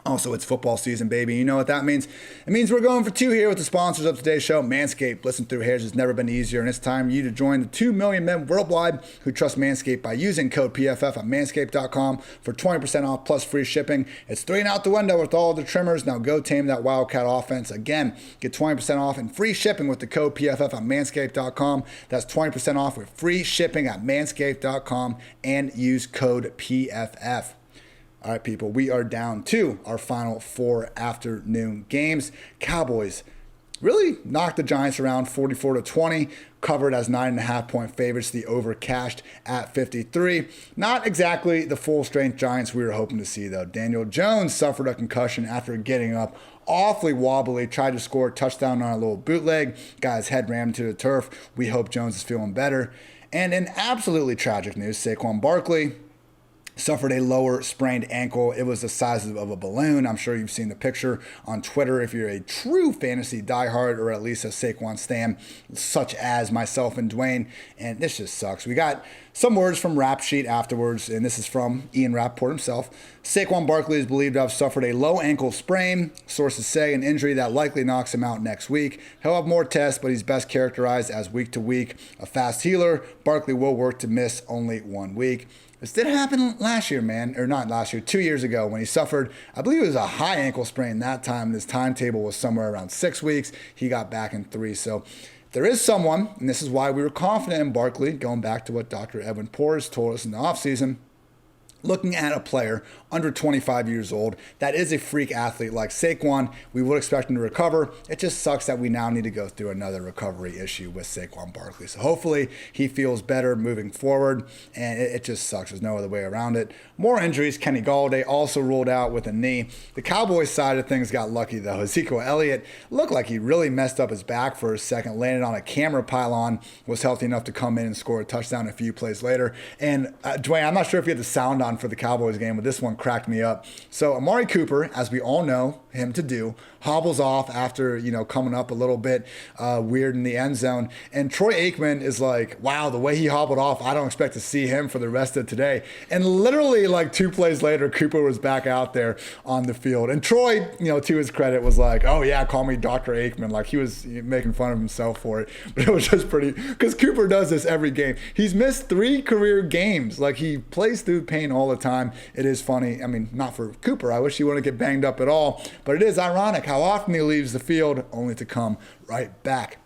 Also, it's football season, baby. You know what that means? It means we're going for 2 here with the sponsors of today's show, Manscaped. Listen through hairs has never been easier, and it's time for you to join the 2 million men worldwide who trust Manscaped by using code PFF at manscaped.com for 20% off plus free shipping. It's 3 and out the window with all the trimmers. Now go tame that Wildcat offense. Again, get 20% off and free shipping with the code PFF at manscaped.com. That's 20% off with free shipping at manscaped.com and use code PFF. All right, people, we are down to our final 4 afternoon games. Cowboys really knocked the Giants around 44-20, covered as 9.5-point favorites. The over cashed at 53. Not exactly the full-strength Giants we were hoping to see, though. Daniel Jones suffered a concussion after getting up awfully wobbly, tried to score a touchdown on a little bootleg, got his head rammed into the turf. We hope Jones is feeling better. And in absolutely tragic news, Saquon Barkley suffered a lower sprained ankle. It was the size of a balloon. I'm sure you've seen the picture on Twitter if you're a true fantasy diehard or at least a Saquon stan, such as myself and Dwain. And this just sucks. We got some words from Rap Sheet afterwards, and this is from Ian Rapoport himself. Saquon Barkley is believed to have suffered a low ankle sprain. Sources say an injury that likely knocks him out next week. He'll have more tests, but he's best characterized as week to week. A fast healer, Barkley will work to miss only 1 week. This did happen last year, man, or not last year, 2 years ago when he suffered, I believe it was a high ankle sprain that time. His timetable was somewhere around 6 weeks. He got back in 3. So there is someone, and this is why we were confident in Barkley, going back to what Dr. Evan Porras told us in the offseason, looking at a player under 25 years old that is a freak athlete like Saquon. We would expect him to recover. It just sucks that we now need to go through another recovery issue with Saquon Barkley. So hopefully he feels better moving forward, and it just sucks. There's no other way around it. More injuries. Kenny Galladay also ruled out with a knee. The Cowboys side of things got lucky, though. Ezekiel Elliott looked like he really messed up his back for a second, landed on a camera pylon, was healthy enough to come in and score a touchdown a few plays later. And Dwayne, I'm not sure if you had the sound on for the Cowboys game, but this one cracked me up. So Amari Cooper, as we all know him to do, hobbles off after, coming up a little bit weird in the end zone. And Troy Aikman is like, wow, the way he hobbled off, I don't expect to see him for the rest of today. And literally 2 plays later, Cooper was back out there on the field. And Troy, to his credit, was like, oh yeah, call me Dr. Aikman. Like he was making fun of himself for it. But it was just pretty, because Cooper does this every game. He's missed 3 career games. Like he plays through pain all the time. It is funny. I mean, not for Cooper. I wish he wouldn't get banged up at all. But it is ironic how often he leaves the field only to come right back.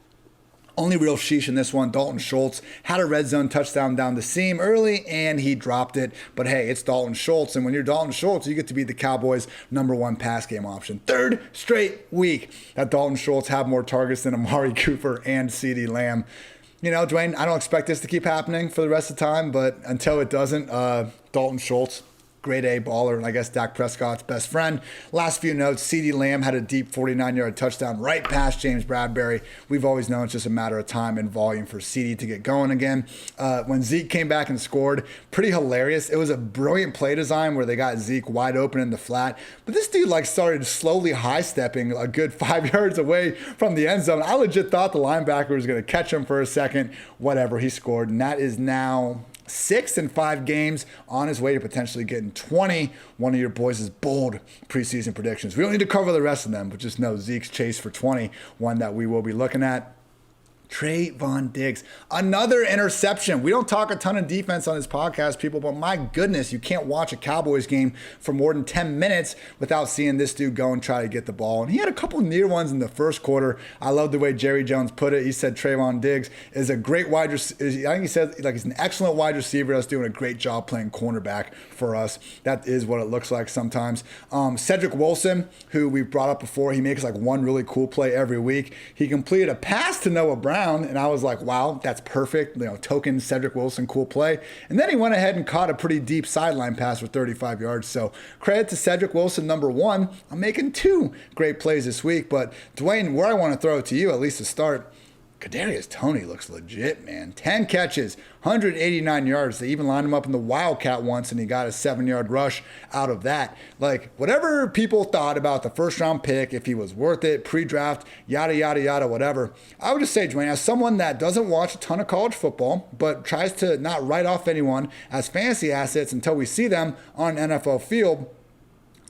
Only real sheesh in this one, Dalton Schultz had a red zone touchdown down the seam early, and he dropped it. But hey, it's Dalton Schultz, and when you're Dalton Schultz, you get to be the Cowboys' #1 pass game option. 3rd straight week that Dalton Schultz had more targets than Amari Cooper and CeeDee Lamb. Dwayne, I don't expect this to keep happening for the rest of the time, but until it doesn't, Dalton Schultz, grade A baller, and I guess Dak Prescott's best friend. Last few notes, CeeDee Lamb had a deep 49-yard touchdown right past James Bradbury. We've always known it's just a matter of time and volume for CeeDee to get going again. When Zeke came back and scored, pretty hilarious. It was a brilliant play design where they got Zeke wide open in the flat, but this dude started slowly high-stepping a good 5 yards away from the end zone. I legit thought the linebacker was going to catch him for a second. Whatever, he scored, and that is now 6 in 5 games, on his way to potentially getting 20. One of your boys' bold preseason predictions. We don't need to cover the rest of them, but just know Zeke's chase for 20, one that we will be looking at. Trayvon Diggs, another interception. We don't talk a ton of defense on this podcast, people, but my goodness, you can't watch a Cowboys game for more than 10 minutes without seeing this dude go and try to get the ball. And he had a couple near ones in the first quarter. I love the way Jerry Jones put it. He said Trayvon Diggs is a great wide receiver. I think he said like he's an excellent wide receiver that's doing a great job playing cornerback for us. That is what it looks like sometimes. Cedric Wilson, who we've brought up before, he makes like one really cool play every week. He completed a pass to Noah Brown, and I was like, wow, that's perfect. Token Cedric Wilson, cool play. And then he went ahead and caught a pretty deep sideline pass for 35 yards. So credit to Cedric Wilson, number one. I'm making two great plays this week. But Dwain, where I want to throw it to you, at least to start, Kadarius Toney looks legit, man. 10 catches, 189 yards. They even lined him up in the Wildcat once, and he got a 7-yard rush out of that. Like, whatever people thought about the first-round pick, if he was worth it, pre-draft, yada, yada, yada, whatever, I would just say, Dwayne, as someone that doesn't watch a ton of college football, but tries to not write off anyone as fantasy assets until we see them on an NFL field,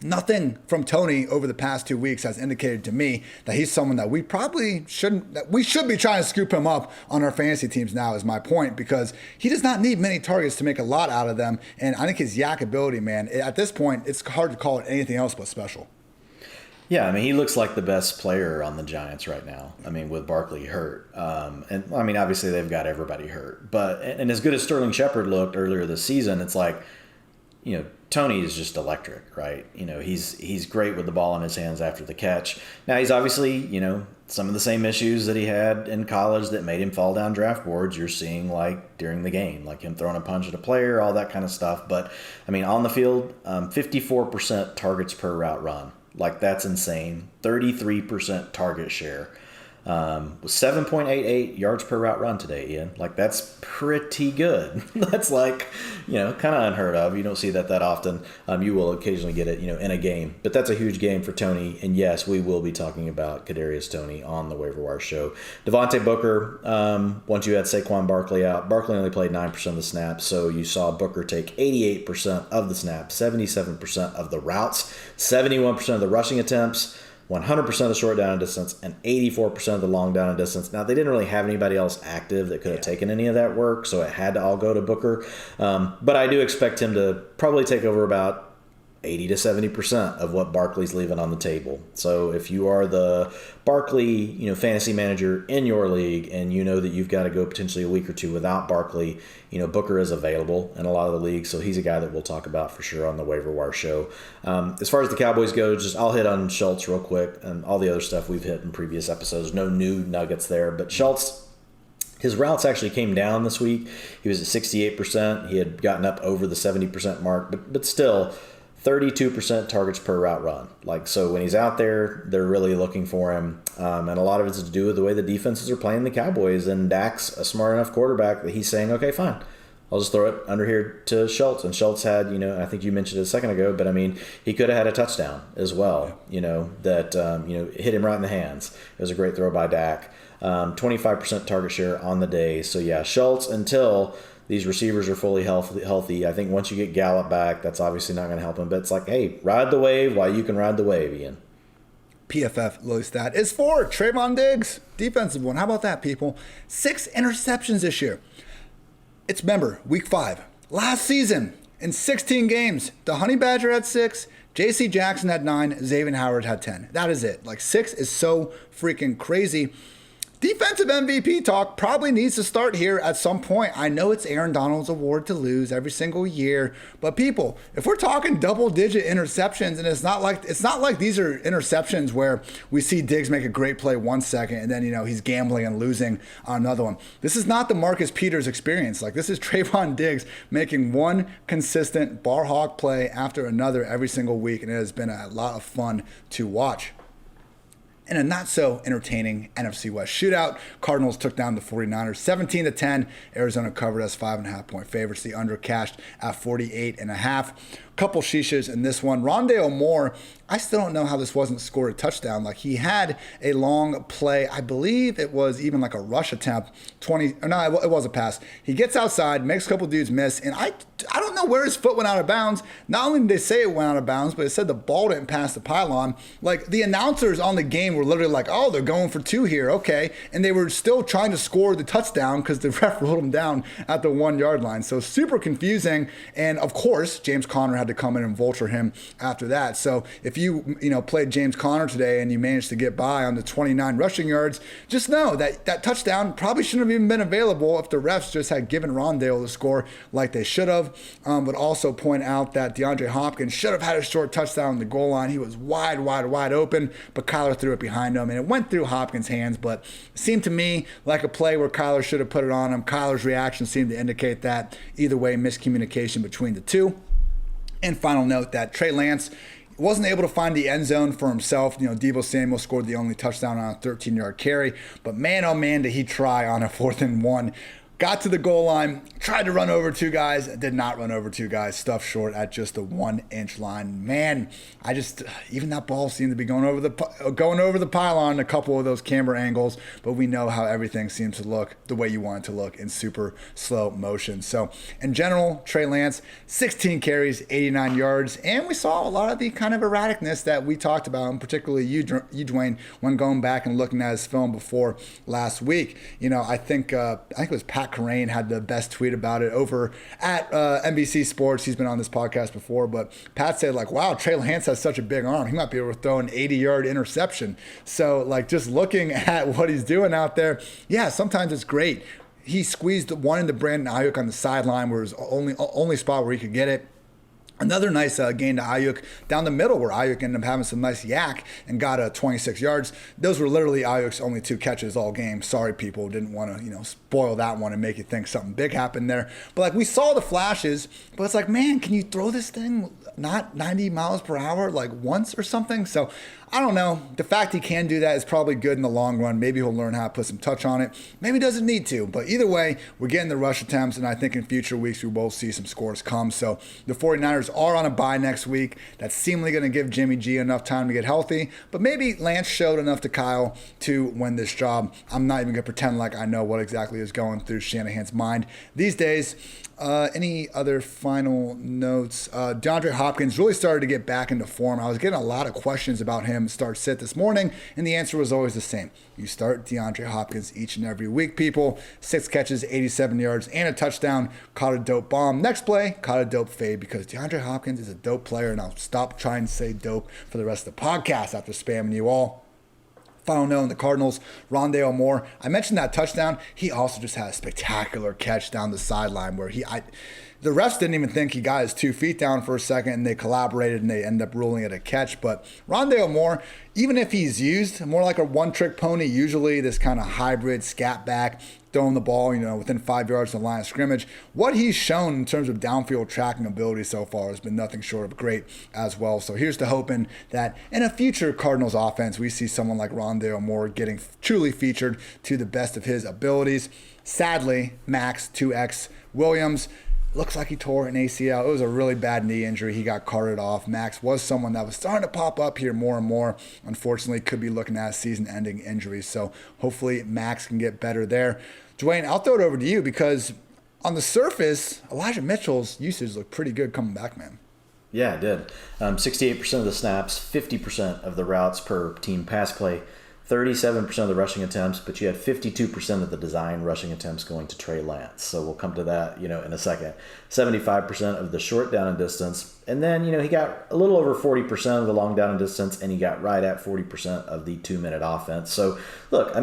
nothing from Toney over the past 2 weeks has indicated to me that he's someone that we probably shouldn't, that we should be trying to scoop him up on our fantasy teams now, is my point, because he does not need many targets to make a lot out of them. And I think his yak ability, man, at this point, it's hard to call it anything else but special. Yeah, I mean, he looks like the best player on the Giants right now. I mean, with Barkley hurt. And I mean, obviously they've got everybody hurt. But, and as good as Sterling Shepard looked earlier this season, it's like, Toney is just electric, right? He's great with the ball in his hands after the catch. Now, he's obviously, some of the same issues that he had in college that made him fall down draft boards, you're seeing like during the game, like him throwing a punch at a player, all that kind of stuff. But, I mean, on the field, 54% targets per route run. Like, that's insane. 33% target share. With 7.88 yards per route run today, Ian. Like, that's pretty good. That's like, kind of unheard of. You don't see that often. You will occasionally get it, in a game. But that's a huge game for Toney. And yes, we will be talking about Kadarius Toney on the Waiver Wire Show. Devontae Booker, once you had Saquon Barkley out, Barkley only played 9% of the snaps. So you saw Booker take 88% of the snaps, 77% of the routes, 71% of the rushing attempts, 100% of the short down and distance, and 84% of the long down and distance. Now, they didn't really have anybody else active that could have taken any of that work, so it had to all go to Booker. But I do expect him to probably take over about 80 to 70% of what Barkley's leaving on the table. So if you are the Barkley, fantasy manager in your league, and you know that you've got to go potentially a week or two without Barkley, Booker is available in a lot of the leagues, so he's a guy that we'll talk about for sure on the Waiver Wire Show. As far as the Cowboys go, I'll hit on Schultz real quick, and all the other stuff we've hit in previous episodes. No new nuggets there, but Schultz, his routes actually came down this week. He was at 68%. He had gotten up over the 70% mark, but still 32% targets per route run. Like, so when he's out there, they're really looking for him. And a lot of it's to do with the way the defenses are playing the Cowboys. And Dak's a smart enough quarterback that he's saying, okay, fine, I'll just throw it under here to Schultz. And Schultz had, I think you mentioned it a second ago, but I mean, he could have had a touchdown as well, that hit him right in the hands. It was a great throw by Dak. 25% target share on the day. So yeah, Schultz, until these receivers are fully healthy. I think once you get Gallup back, that's obviously not going to help him. But it's like, hey, ride the wave while you can ride the wave, Ian. PFF low stat is for Trayvon Diggs, defensive one. How about that, people? 6 interceptions this year. It's, remember, week 5. Last season, in 16 games, the Honey Badger had 6, J.C. Jackson had 9, Xavier Howard had 10. That is it. Like, 6 is so freaking crazy. Defensive MVP talk probably needs to start here at some point. I know it's Aaron Donald's award to lose every single year, but people, if we're talking double-digit interceptions, and it's not like these are interceptions where we see Diggs make a great play 1 second and then he's gambling and losing on another one. This is not the Marcus Peters experience. Like, this is Trayvon Diggs making one consistent bar hawk play after another every single week, and it has been a lot of fun to watch. In a not-so-entertaining NFC West shootout, Cardinals took down the 49ers 17-10. Arizona covered as 5.5-point favorites. The under cashed at 48.5. couple sheeshes in this one. Rondale Moore, I still don't know how this wasn't scored a touchdown. Like, he had a long play. I believe it was even like a rush attempt. It was a pass. He gets outside, makes a couple dudes miss, and I don't know where his foot went out of bounds. Not only did they say it went out of bounds, but it said the ball didn't pass the pylon. Like, the announcers on the game were literally like, oh, they're going for 2 here, okay. And they were still trying to score the touchdown because the ref ruled them down at the 1 yard line. So super confusing. And of course, James Conner had to come in and vulture him after that. So if you played James Conner today and you managed to get by on the 29 rushing yards, just know that that touchdown probably shouldn't have even been available if the refs just had given Rondale the score like they should have. But also point out that DeAndre Hopkins should have had a short touchdown on the goal line. He was wide open, but Kyler threw it behind him, and it went through Hopkins' hands, but it seemed to me like a play where Kyler should have put it on him. Kyler's reaction seemed to indicate that. Either way, miscommunication between the two. And final note that Trey Lance wasn't able to find the end zone for himself. Deebo Samuel scored the only touchdown on a 13-yard carry, but man, oh man, did he try on a 4th and 1. Got to the goal line, tried to run over 2 guys, did not run over 2 guys, stuffed short at just the 1-inch line. Man, even that ball seemed to be going over the pylon in a couple of those camera angles, but we know how everything seems to look the way you want it to look in super slow motion. So in general, Trey Lance, 16 carries, 89 yards, and we saw a lot of the kind of erraticness that we talked about, and particularly you, Dwain, when going back and looking at his film before last week. I think it was Pat Kerrane had the best tweet about it over at NBC Sports. He's been on this podcast before, but Pat said, like, wow, Trey Lance has such a big arm. He might be able to throw an 80-yard interception. So, like, just looking at what he's doing out there, yeah, sometimes it's great. He squeezed one into Brandon Ayuk on the sideline where it was only spot where he could get it. Another nice gain to Ayuk down the middle where Ayuk ended up having some nice yak and got 26 yards. Those were literally Ayuk's only 2 catches all game. Sorry, people, didn't want to spoil that one and make you think something big happened there. But like, we saw the flashes, but it's like, man, can you throw this thing not 90 miles per hour like once or something? So I don't know. The fact he can do that is probably good in the long run. Maybe he'll learn how to put some touch on it. Maybe he doesn't need to. But either way, we're getting the rush attempts, and I think in future weeks we will see some scores come. So the 49ers are on a bye next week. That's seemingly going to give Jimmy G enough time to get healthy. But maybe Lance showed enough to Kyle to win this job. I'm not even going to pretend like I know what exactly is going through Shanahan's mind these days. Any other final notes? DeAndre Hopkins really started to get back into form. I was getting a lot of questions about him start sit this morning, and the answer was always the same. You start DeAndre Hopkins each and every week, people. 6 catches, 87 yards, and a touchdown. Caught a dope bomb. Next play, caught a dope fade because DeAndre Hopkins is a dope player, and I'll stop trying to say dope for the rest of the podcast after spamming you all. Final note on the Cardinals, Rondale Moore. I mentioned that touchdown. He also just had a spectacular catch down the sideline where the refs didn't even think he got his 2 feet down for a second, and they collaborated, and they ended up ruling it a catch. But Rondale Moore, even if he's used more like a one-trick pony, usually this kind of hybrid scat back, throwing the ball, within 5 yards of the line of scrimmage, what he's shown in terms of downfield tracking ability so far has been nothing short of great as well. So here's to hoping that in a future Cardinals offense, we see someone like Rondale Moore getting truly featured to the best of his abilities. Sadly, Max 2X Williams looks like he tore an ACL. It was a really bad knee injury. He got carted off. Max was someone that was starting to pop up here more and more. Unfortunately, could be looking at a season-ending injury. So hopefully Max can get better there. Dwain, I'll throw it over to you because on the surface, Elijah Mitchell's usage looked pretty good coming back, man. Yeah, it did. 68% of the snaps, 50% of the routes per team pass play, 37% of the rushing attempts, but you had 52% of the design rushing attempts going to Trey Lance. So we'll come to that, in a second. 75% of the short down and distance. And then, he got a little over 40% of the long down and distance, and he got right at 40% of the 2-minute offense. So, look,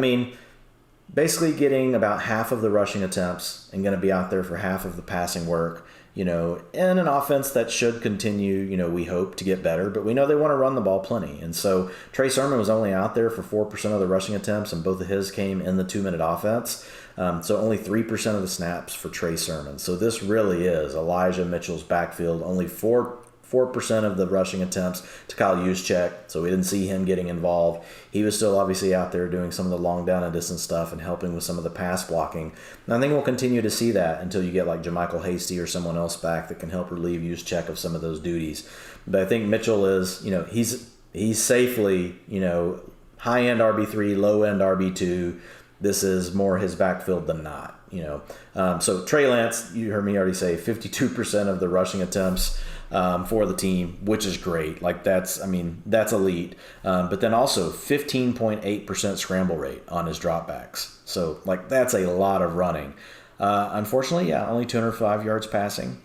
basically getting about half of the rushing attempts and going to be out there for half of the passing work, in an offense that should continue, we hope to get better, but we know they want to run the ball plenty. And so Trey Sermon was only out there for 4% of the rushing attempts, and both of his came in the 2-minute offense. So only 3% of the snaps for Trey Sermon. So this really is Elijah Mitchell's backfield. Only 4 4% of the rushing attempts to Kyle Juszczyk, so we didn't see him getting involved. He was still obviously out there doing some of the long down and distance stuff and helping with some of the pass blocking. And I think we'll continue to see that until you get like JaMychal Hasty or someone else back that can help relieve Juszczyk of some of those duties. But I think Mitchell is, he's safely, high-end RB3, low-end RB2. This is more his backfield than not, So Trey Lance, you heard me already say 52% of the rushing attempts for the team, which is great. Like that's elite. But then also 15.8% scramble rate on his dropbacks. So like that's a lot of running. Unfortunately, only 205 yards passing.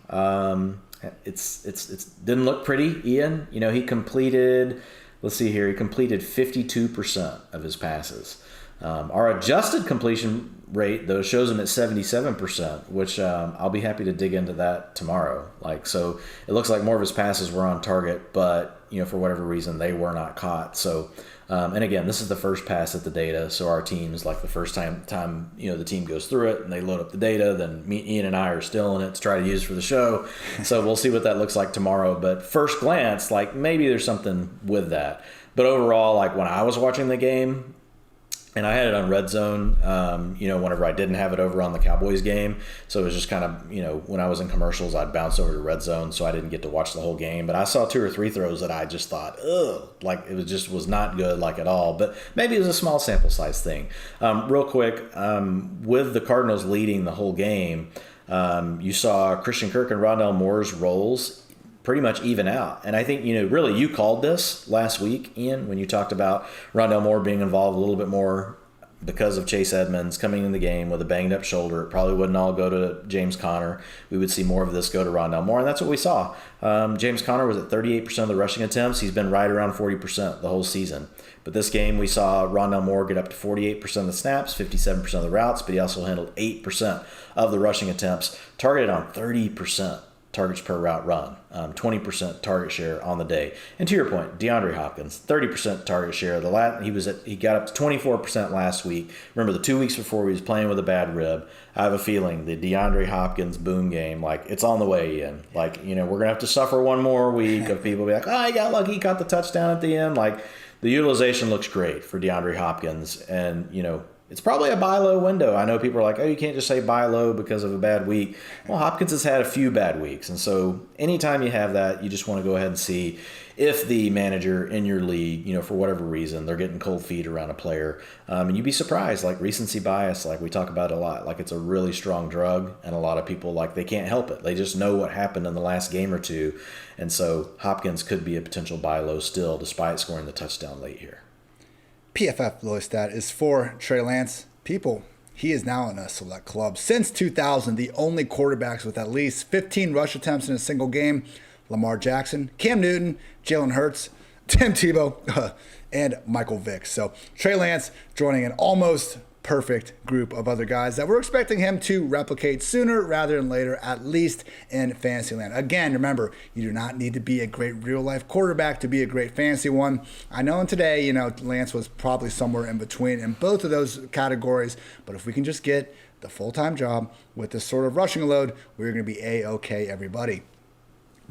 It's didn't look pretty, Ian. He completed, let's see here, he completed 52% of his passes. Our adjusted completion rate, though, shows him at 77%, which I'll be happy to dig into that tomorrow. So it looks like more of his passes were on target, but for whatever reason they were not caught. So and again, this is the first pass at the data, so our team's like the first time the team goes through it and they load up the data. Then Ian and I are still in it to try to use for the show. So we'll see what that looks like tomorrow. But first glance, maybe there's something with that. But overall, when I was watching the game, and I had it on Red Zone, whenever I didn't have it over on the Cowboys game. So it was just kind of, when I was in commercials, I'd bounce over to Red Zone, so I didn't get to watch the whole game. But I saw 2 or 3 throws that I just thought, it was not good, at all. But maybe it was a small sample size thing. Real quick, with the Cardinals leading the whole game, you saw Christian Kirk and Rondale Moore's roles pretty much even out. And I think, really you called this last week, Ian, when you talked about Rondale Moore being involved a little bit more because of Chase Edmonds coming in the game with a banged up shoulder. It probably wouldn't all go to James Conner. We would see more of this go to Rondale Moore, and that's what we saw. James Conner was at 38% of the rushing attempts. He's been right around 40% the whole season. But this game, we saw Rondale Moore get up to 48% of the snaps, 57% of the routes, but he also handled 8% of the rushing attempts, targeted on 30% targets per route run, 20% target share on the day. And to your point, DeAndre Hopkins, 30% target share. He got up to 24% last week. Remember, the 2 weeks before he was playing with a bad rib. I have a feeling the DeAndre Hopkins boom game, it's on the way in. We're gonna have to suffer one more week of people be like, oh, he got lucky, he caught the touchdown at the end. The utilization looks great for DeAndre Hopkins, and it's probably a buy low window. I know people are like, oh, you can't just say buy low because of a bad week. Well, Hopkins has had a few bad weeks. And so anytime you have that, you just want to go ahead and see if the manager in your league, for whatever reason, they're getting cold feet around a player. And you'd be surprised, recency bias, we talk about it a lot. It's a really strong drug. And a lot of people, they can't help it. They just know what happened in the last game or two. And so Hopkins could be a potential buy low still, despite scoring the touchdown late here. PFF lowest stat is for Trey Lance. People, he is now in a select club. Since 2000, the only quarterbacks with at least 15 rush attempts in a single game: Lamar Jackson, Cam Newton, Jalen Hurts, Tim Tebow, and Michael Vick. So Trey Lance joining an almost perfect group of other guys that we're expecting him to replicate sooner rather than later, at least in fantasy land. Again, remember, you do not need to be a great real-life quarterback to be a great fantasy one. I know today, Lance was probably somewhere in between in both of those categories, but if we can just get the full-time job with this sort of rushing load, we're going to be A-okay, everybody.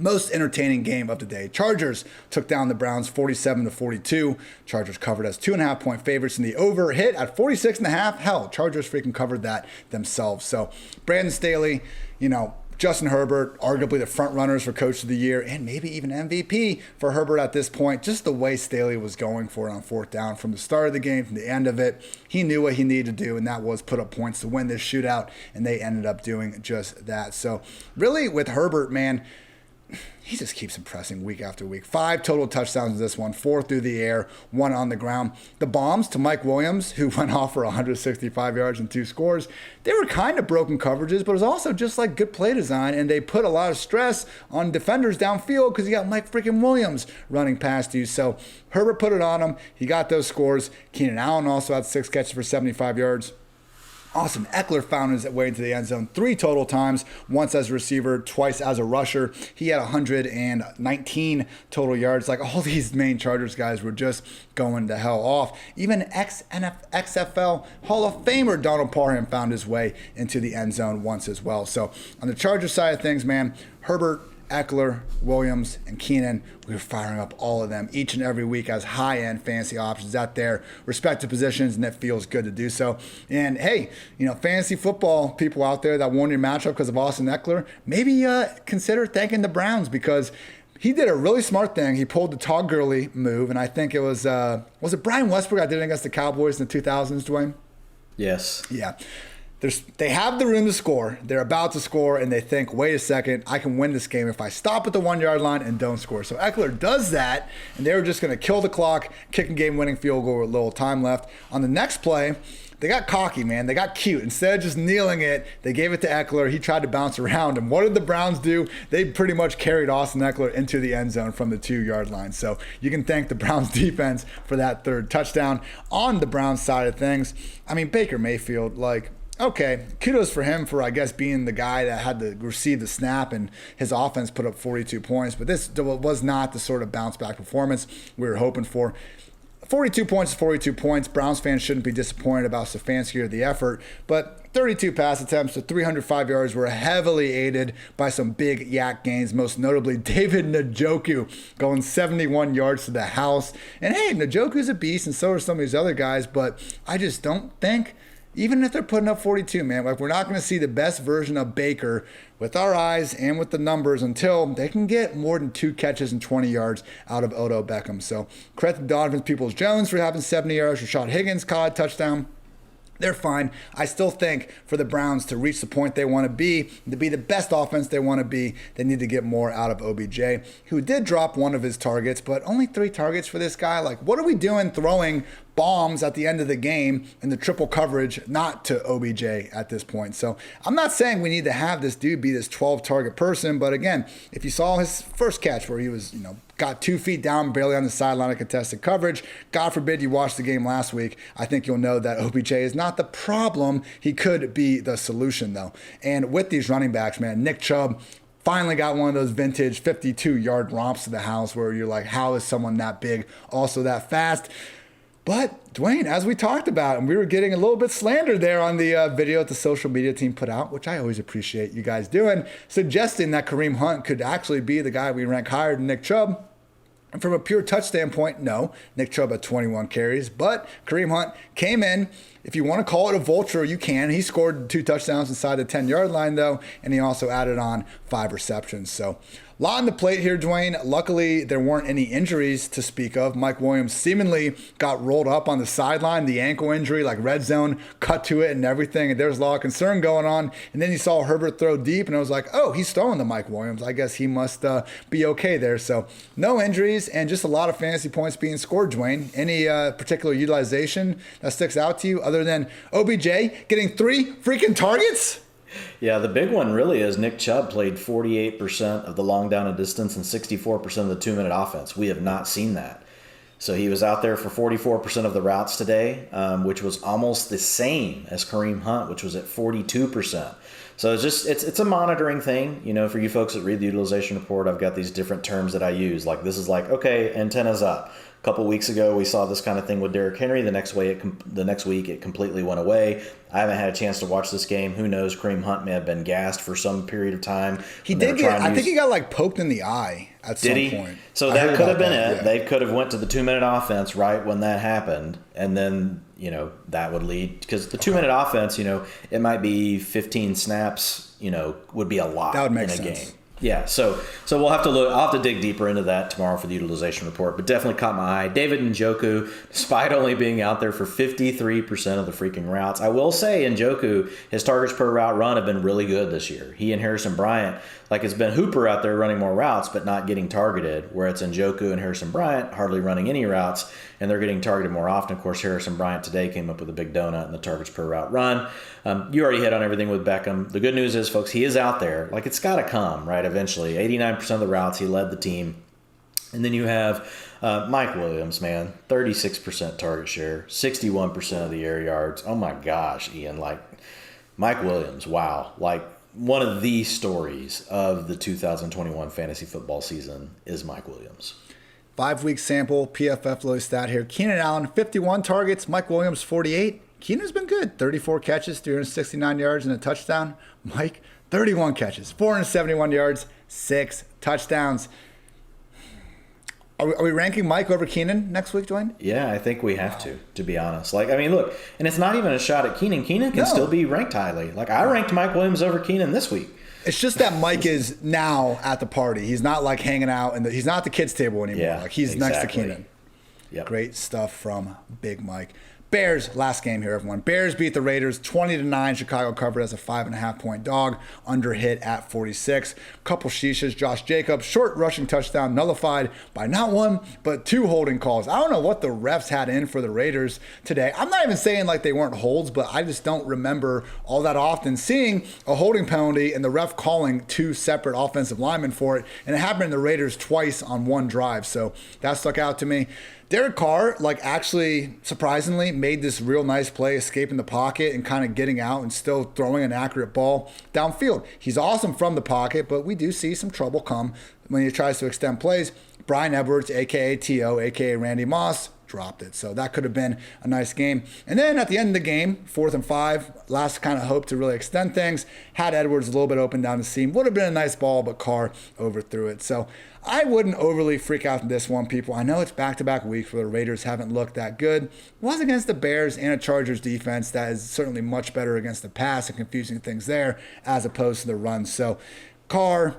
Most entertaining game of the day. Chargers took down the Browns 47-42. Chargers covered as 2.5-point favorites, and the over hit at 46.5. Hell, Chargers freaking covered that themselves. So Brandon Staley, Justin Herbert, arguably the front runners for Coach of the Year, and maybe even MVP for Herbert at this point. Just the way Staley was going for it on fourth down from the start of the game to the end of it. He knew what he needed to do, and that was put up points to win this shootout, and they ended up doing just that. So really with Herbert, man, he just keeps impressing week after week. 5 total touchdowns in this one, 4 through the air, 1 on the ground. The bombs to Mike Williams, who went off for 165 yards and 2 scores, they were kind of broken coverages, but it was also just good play design, and they put a lot of stress on defenders downfield because you got Mike freaking Williams running past you. So Herbert put it on him. He got those scores. Keenan Allen also had 6 catches for 75 yards. Austin Eckler found his way into the end zone 3 total times, once as a receiver, twice as a rusher. He had 119 total yards. All these main Chargers guys were just going the hell off. Even XFL Hall of Famer Donald Parham found his way into the end zone once as well. So on the Chargers side of things, man, Herbert Eckler, Williams, and Keenan. We were firing up all of them each and every week as high-end fantasy options at their respective positions, and it feels good to do so. And hey, fantasy football people out there that won your matchup because of Austin Eckler, maybe consider thanking the Browns, because he did a really smart thing. He pulled the Todd Gurley move, and I think it was it Brian Westbrook that did it against the Cowboys in the 2000s, Dwayne? Yes. Yeah. They have the room to score. They're about to score, and they think, wait a second, I can win this game if I stop at the 1 yard line and don't score. So Eckler does that, and they were just going to kill the clock, kick a game-winning field goal with a little time left. On the next play, they got cocky, man. They got cute. Instead of just kneeling it, they gave it to Eckler. He tried to bounce around. And what did the Browns do? They pretty much carried Austin Eckler into the end zone from the 2 yard line. So you can thank the Browns defense for that third touchdown. On the Browns side of things, I mean, Baker Mayfield, okay, kudos for him for, I guess, being the guy that had to receive the snap, and his offense put up 42 points. But this was not the sort of bounce-back performance we were hoping for. 42 points is 42 points. Browns fans shouldn't be disappointed about Stefanski or the effort, but 32 pass attempts to 305 yards were heavily aided by some big yak gains, most notably David Njoku going 71 yards to the house. And hey, Njoku's a beast, and so are some of these other guys, but I just don't think, even if they're putting up 42, man, we're not going to see the best version of Baker with our eyes and with the numbers until they can get more than 2 catches and 20 yards out of Odell Beckham. So credit to Donovan Peoples-Jones for having 70 yards. Rashad Higgins caught a touchdown. They're fine. I still think for the Browns to reach the point they want to be the best offense they want to be, they need to get more out of OBJ, who did drop one of his targets, but only 3 targets for this guy. What are we doing throwing bombs at the end of the game in the triple coverage, not to OBJ at this point? So I'm not saying we need to have this dude be this 12-target person, but again, if you saw his first catch where he was, got 2 feet down, barely on the sideline of contested coverage, God forbid you watched the game last week, I think you'll know that OBJ is not the problem. He could be the solution, though. And with these running backs, man, Nick Chubb finally got one of those vintage 52-yard romps to the house where you're like, how is someone that big also that fast? But, Dwayne, as we talked about, and we were getting a little bit slandered there on the video that the social media team put out, which I always appreciate you guys doing, suggesting that Kareem Hunt could actually be the guy we rank higher than Nick Chubb. And from a pure touch standpoint, no. Nick Chubb had 21 carries, but Kareem Hunt came in. If you want to call it a vulture, you can. He scored 2 touchdowns inside the 10-yard line, though, and he also added on 5 receptions. So a lot on the plate here, Dwayne. Luckily, there weren't any injuries to speak of. Mike Williams seemingly got rolled up on the sideline, the ankle injury, red zone, cut to it and everything. And there's a lot of concern going on. And then you saw Herbert throw deep, and I was like, oh, he's throwing to Mike Williams. I guess he must be okay there. So no injuries and just a lot of fantasy points being scored, Dwayne. Any particular utilization that sticks out to you other than OBJ getting 3 freaking targets? Yeah, the big one really is Nick Chubb played 48% of the long down and distance and 64% of the 2-minute offense. We have not seen that. So he was out there for 44% of the routes today, which was almost the same as Kareem Hunt, which was at 42%. So it's a monitoring thing. For you folks that read the utilization report, I've got these different terms that I use. This is okay, antennas up. A couple weeks ago, we saw this kind of thing with Derrick Henry. The next week, it completely went away. I haven't had a chance to watch this game. Who knows? Kareem Hunt may have been gassed for some period of time. He did get. I think he got poked in the eye at some point. So that could have been it. Yeah. They could have went to the 2-minute offense right when that happened, and then that would lead, because the 2-minute offense, it might be 15 snaps. Would be a lot that would make in a sense. game. Yeah, so we'll have to look. I'll have to dig deeper into that tomorrow for the utilization report, but definitely caught my eye. David Njoku, despite only being out there for 53% of the freaking routes, I will say Njoku, his targets per route run have been really good this year. He and Harrison Bryant, it's been Hooper out there running more routes but not getting targeted, where it's Njoku and Harrison Bryant hardly running any routes, and they're getting targeted more often. Of course, Harrison Bryant today came up with a big donut in the targets per route run. You already hit on everything with Beckham. The good news is, folks, he is out there. It's got to come, right, eventually. 89% of the routes, he led the team. And then you have Mike Williams, man, 36% target share, 61% of the air yards. Oh, my gosh, Ian, Mike Williams, wow. One of the stories of the 2021 fantasy football season is Mike Williams. 5-week sample, PFF low stat here. Keenan Allen, 51 targets. Mike Williams, 48. Keenan's been good. 34 catches, 369 yards, and a touchdown. Mike, 31 catches, 471 yards, 6 touchdowns. Are we ranking Mike over Keenan next week, Dwayne? Yeah, I think we have to be honest. Like, I mean, look, and it's not even a shot at Keenan. Keenan can still be ranked highly. Like, I ranked Mike Williams over Keenan this week. It's just that Mike is now at the party. He's not like hanging out, and he's not at the kids' table anymore. Yeah, like he's next to Keenan. Yep. Great stuff from Big Mike. Bears, last game here, everyone. Bears beat the Raiders 20-9. Chicago covered as a 5.5-point dog. Under hit at 46. Couple sheeshes. Josh Jacobs, short rushing touchdown, nullified by not 1, but 2 holding calls. I don't know what the refs had in for the Raiders today. I'm not even saying like they weren't holds, but I just don't remember all that often seeing a holding penalty and the ref calling 2 separate offensive linemen for it. And it happened in the Raiders twice on 1 drive. So that stuck out to me. Derek Carr, actually, surprisingly, made this real nice play, escaping the pocket and kind of getting out and still throwing an accurate ball downfield. He's awesome from the pocket, but we do see some trouble come when he tries to extend plays. Brian Edwards, a.k.a. T.O., a.k.a. Randy Moss, dropped it. So that could have been a nice game. And then at the end of the game, 4th and 5, last kind of hope to really extend things. Had Edwards a little bit open down the seam. Would have been a nice ball, but Carr overthrew it. So I wouldn't overly freak out in this one, people. I know it's back-to-back weeks where the Raiders haven't looked that good. It was against the Bears and a Chargers defense that is certainly much better against the pass and confusing things there as opposed to the run. So Carr,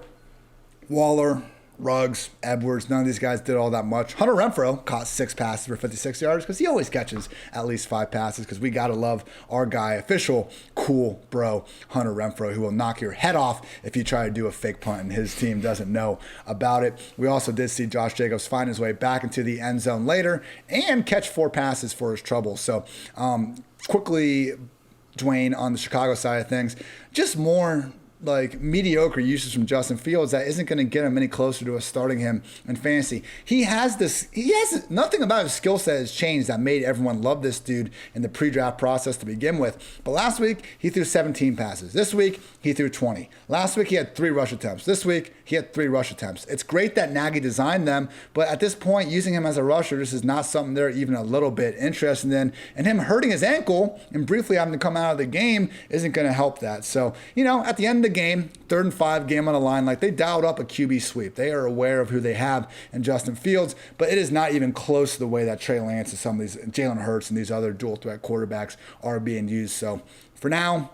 Waller, Ruggs, Edwards, none of these guys did all that much. Hunter Renfrow caught 6 passes for 56 yards because he always catches at least 5 passes because we got to love our guy, official cool bro, Hunter Renfrow, who will knock your head off if you try to do a fake punt and his team doesn't know about it. We also did see Josh Jacobs find his way back into the end zone later and catch 4 passes for his trouble. So quickly, Dwayne, on the Chicago side of things, just more mediocre usage from Justin Fields that isn't going to get him any closer to us starting him in fantasy. He has nothing about his skill set has changed that made everyone love this dude in the pre-draft process to begin with. But last week, he threw 17 passes. This week, he threw 20. Last week, he had 3 rush attempts. This week, he had 3 rush attempts. It's great that Nagy designed them, but at this point, using him as a rusher, this is not something they're even a little bit interested in. And him hurting his ankle and briefly having to come out of the game isn't going to help that. So, at the end of the game, 3rd and 5, game on the line, they dialed up a QB sweep. They are aware of who they have in Justin Fields, but it is not even close to the way that Trey Lance and some of these, Jalen Hurts and these other dual threat quarterbacks are being used. So for now,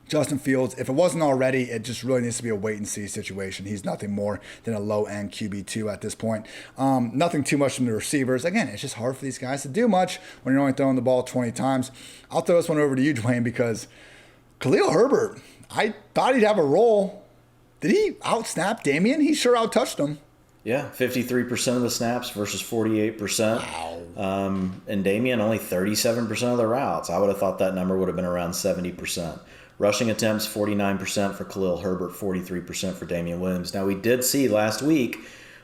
Justin Fields, if it wasn't already, it just really needs to be a wait-and-see situation. He's nothing more than a low-end QB2 at this point. Nothing too much from the receivers. Again, it's just hard for these guys to do much when you're only throwing the ball 20 times. I'll throw this one over to you, Dwayne, because Khalil Herbert, I thought he'd have a role. Did he out-snap Damian? He sure out-touched him. Yeah, 53% of the snaps versus 48%. Wow. And Damian only 37% of the routes. I would have thought that number would have been around 70%. Rushing attempts, 49% for Khalil Herbert, 43% for Damian Williams. Now, we did see last week,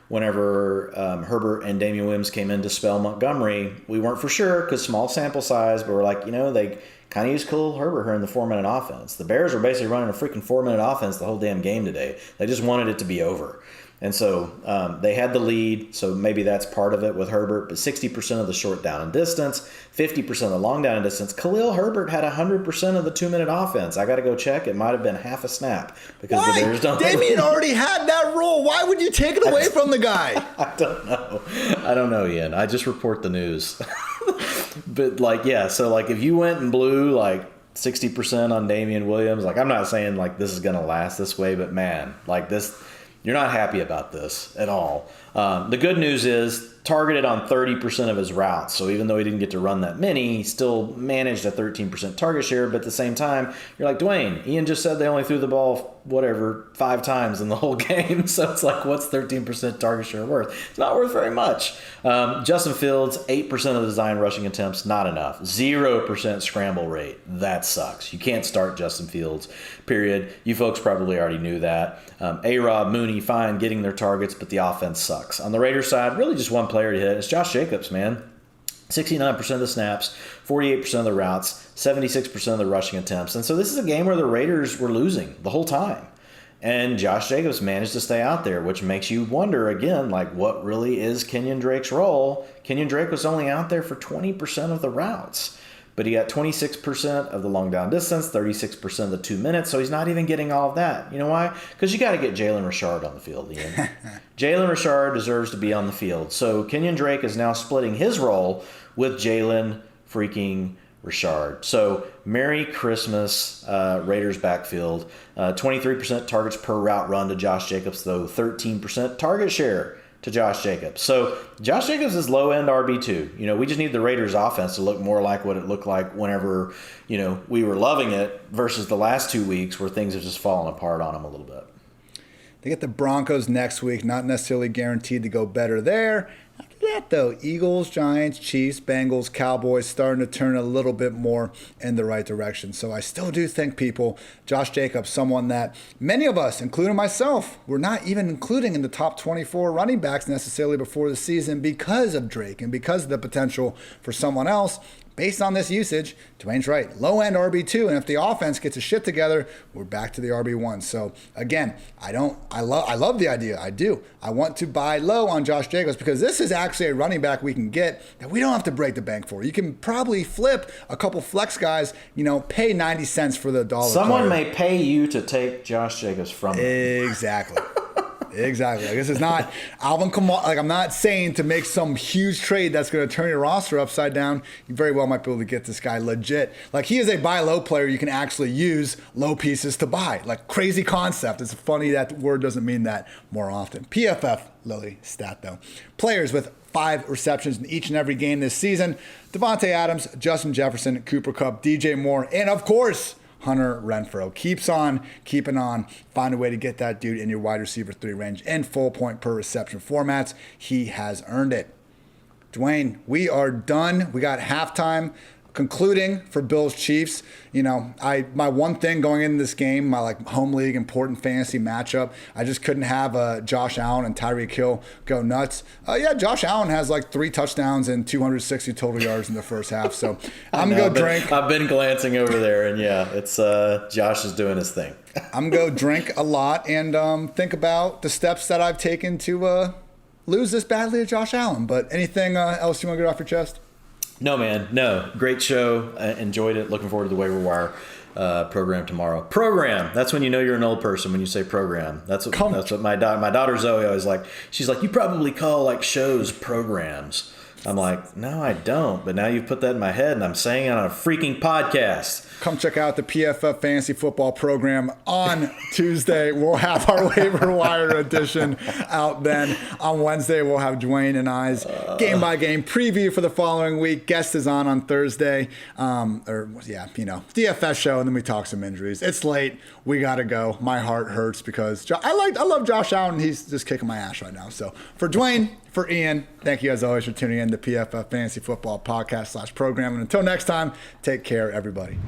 whenever Herbert and Damian Williams came in to spell Montgomery, we weren't for sure because small sample size, but we're like, they kind of used Khalil Herbert here in the 4-minute offense. The Bears were basically running a freaking 4-minute offense the whole damn game today. They just wanted it to be over. And so they had the lead, so maybe that's part of it with Herbert, but 60% of the short down and distance, 50% of the long down and distance. Khalil Herbert had 100% of the 2-minute offense. I got to go check. It might have been half a snap. Because the Bears don't. Damian already had that role. Why would you take it away from the guy? I don't know, Ian. I just report the news. But, so if you went and blew, 60% on Damian Williams, I'm not saying, this is going to last this way, but, man, this... You're not happy about this at all. The good news is targeted on 30% of his routes. So even though he didn't get to run that many, he still managed a 13% target share. But at the same time, you're like, Dwayne, Ian just said they only threw the ball, 5 times in the whole game. So it's what's 13% target share worth? It's not worth very much. Justin Fields, 8% of the design rushing attempts, not enough. 0% scramble rate. That sucks. You can't start Justin Fields, period. You folks probably already knew that. A-Rob, Mooney, fine, getting their targets, but the offense sucks. On the Raiders side, really just one player to hit. It's Josh Jacobs, man. 69% of the snaps, 48% of the routes, 76% of the rushing attempts. And so this is a game where the Raiders were losing the whole time. And Josh Jacobs managed to stay out there, which makes you wonder, again, what really is Kenyon Drake's role? Kenyon Drake was only out there for 20% of the routes. But he got 26% of the long down distance, 36% of the 2 minutes, so he's not even getting all of that. You know why? Because you got to get Jalen Richard on the field, Ian. Jalen Richard deserves to be on the field. So Kenyon Drake is now splitting his role with Jalen freaking Richard. So Merry Christmas, Raiders backfield. 23% targets per route run to Josh Jacobs, though 13% target share to Josh Jacobs. So Josh Jacobs is low-end RB2. You know, we just need the Raiders offense to look more like what it looked like whenever, you know, we were loving it versus the last 2 weeks where things have just fallen apart on them a little bit. They get the Broncos next week, not necessarily guaranteed to go better there. After that, though, Eagles, Giants, Chiefs, Bengals, Cowboys starting to turn a little bit more in the right direction. So I still do think, people, Josh Jacobs, someone that many of us, including myself, were not even including in the top 24 running backs necessarily before the season because of Drake and because of the potential for someone else. Based on this usage, Dwayne's right. Low-end RB2, and if the offense gets a shit together, we're back to the RB1. So, again, I love the idea. I do. I want to buy low on Josh Jacobs because this is actually a running back we can get that we don't have to break the bank for. You can probably flip a couple flex guys, you know, pay 90 cents for the dollar. Someone may pay you to take Josh Jacobs from him. Exactly. Exactly. Like, this is not Alvin Kamara. Like, I'm not saying to make some huge trade that's going to turn your roster upside down. You very well might be able to get this guy legit. Like, he is a buy low player. You can actually use low pieces to buy. Like, crazy concept. It's funny that word doesn't mean that more often. PFF, Lily stat though. Players with 5 receptions in each and every game this season: Devontae Adams, Justin Jefferson, Cooper Kupp, DJ Moore, and of course, Hunter Renfrow. Keeps on keeping on. Find a way to get that dude in your wide receiver 3 range in full point per reception formats. He has earned it. Dwayne, we are done. We got halftime concluding for Bills Chiefs. You know, my one thing going into this game, my like home league important fantasy matchup, I just couldn't have Josh Allen and Tyreek Hill go nuts. Yeah, Josh Allen has like 3 touchdowns and 260 total yards in the first half. So I'm going to drink. I've been glancing over there, and yeah, it's Josh is doing his thing. I'm going to drink a lot and think about the steps that I've taken to lose this badly to Josh Allen. But anything else you want to get off your chest? No, man. No. Great show. Enjoyed it. Looking forward to the waiver wire program tomorrow. Program. That's when you know you're an old person, when you say program. That's what my daughter Zoe always like. She's like, you probably call like shows programs. I'm like, no, I don't. But now you've put that in my head, and I'm saying it on a freaking podcast. Come check out the PFF Fantasy Football program on Tuesday. We'll have our waiver wire edition out then. On Wednesday, we'll have Dwayne and I's game-by-game preview for the following week. Guest is on Thursday. DFS show, and then we talk some injuries. It's late. We got to go. My heart hurts because I love Josh Allen, and he's just kicking my ass right now. So for Dwayne, for Ian, thank you as always for tuning in to PFF Fantasy Football podcast /program. And until next time, take care, everybody.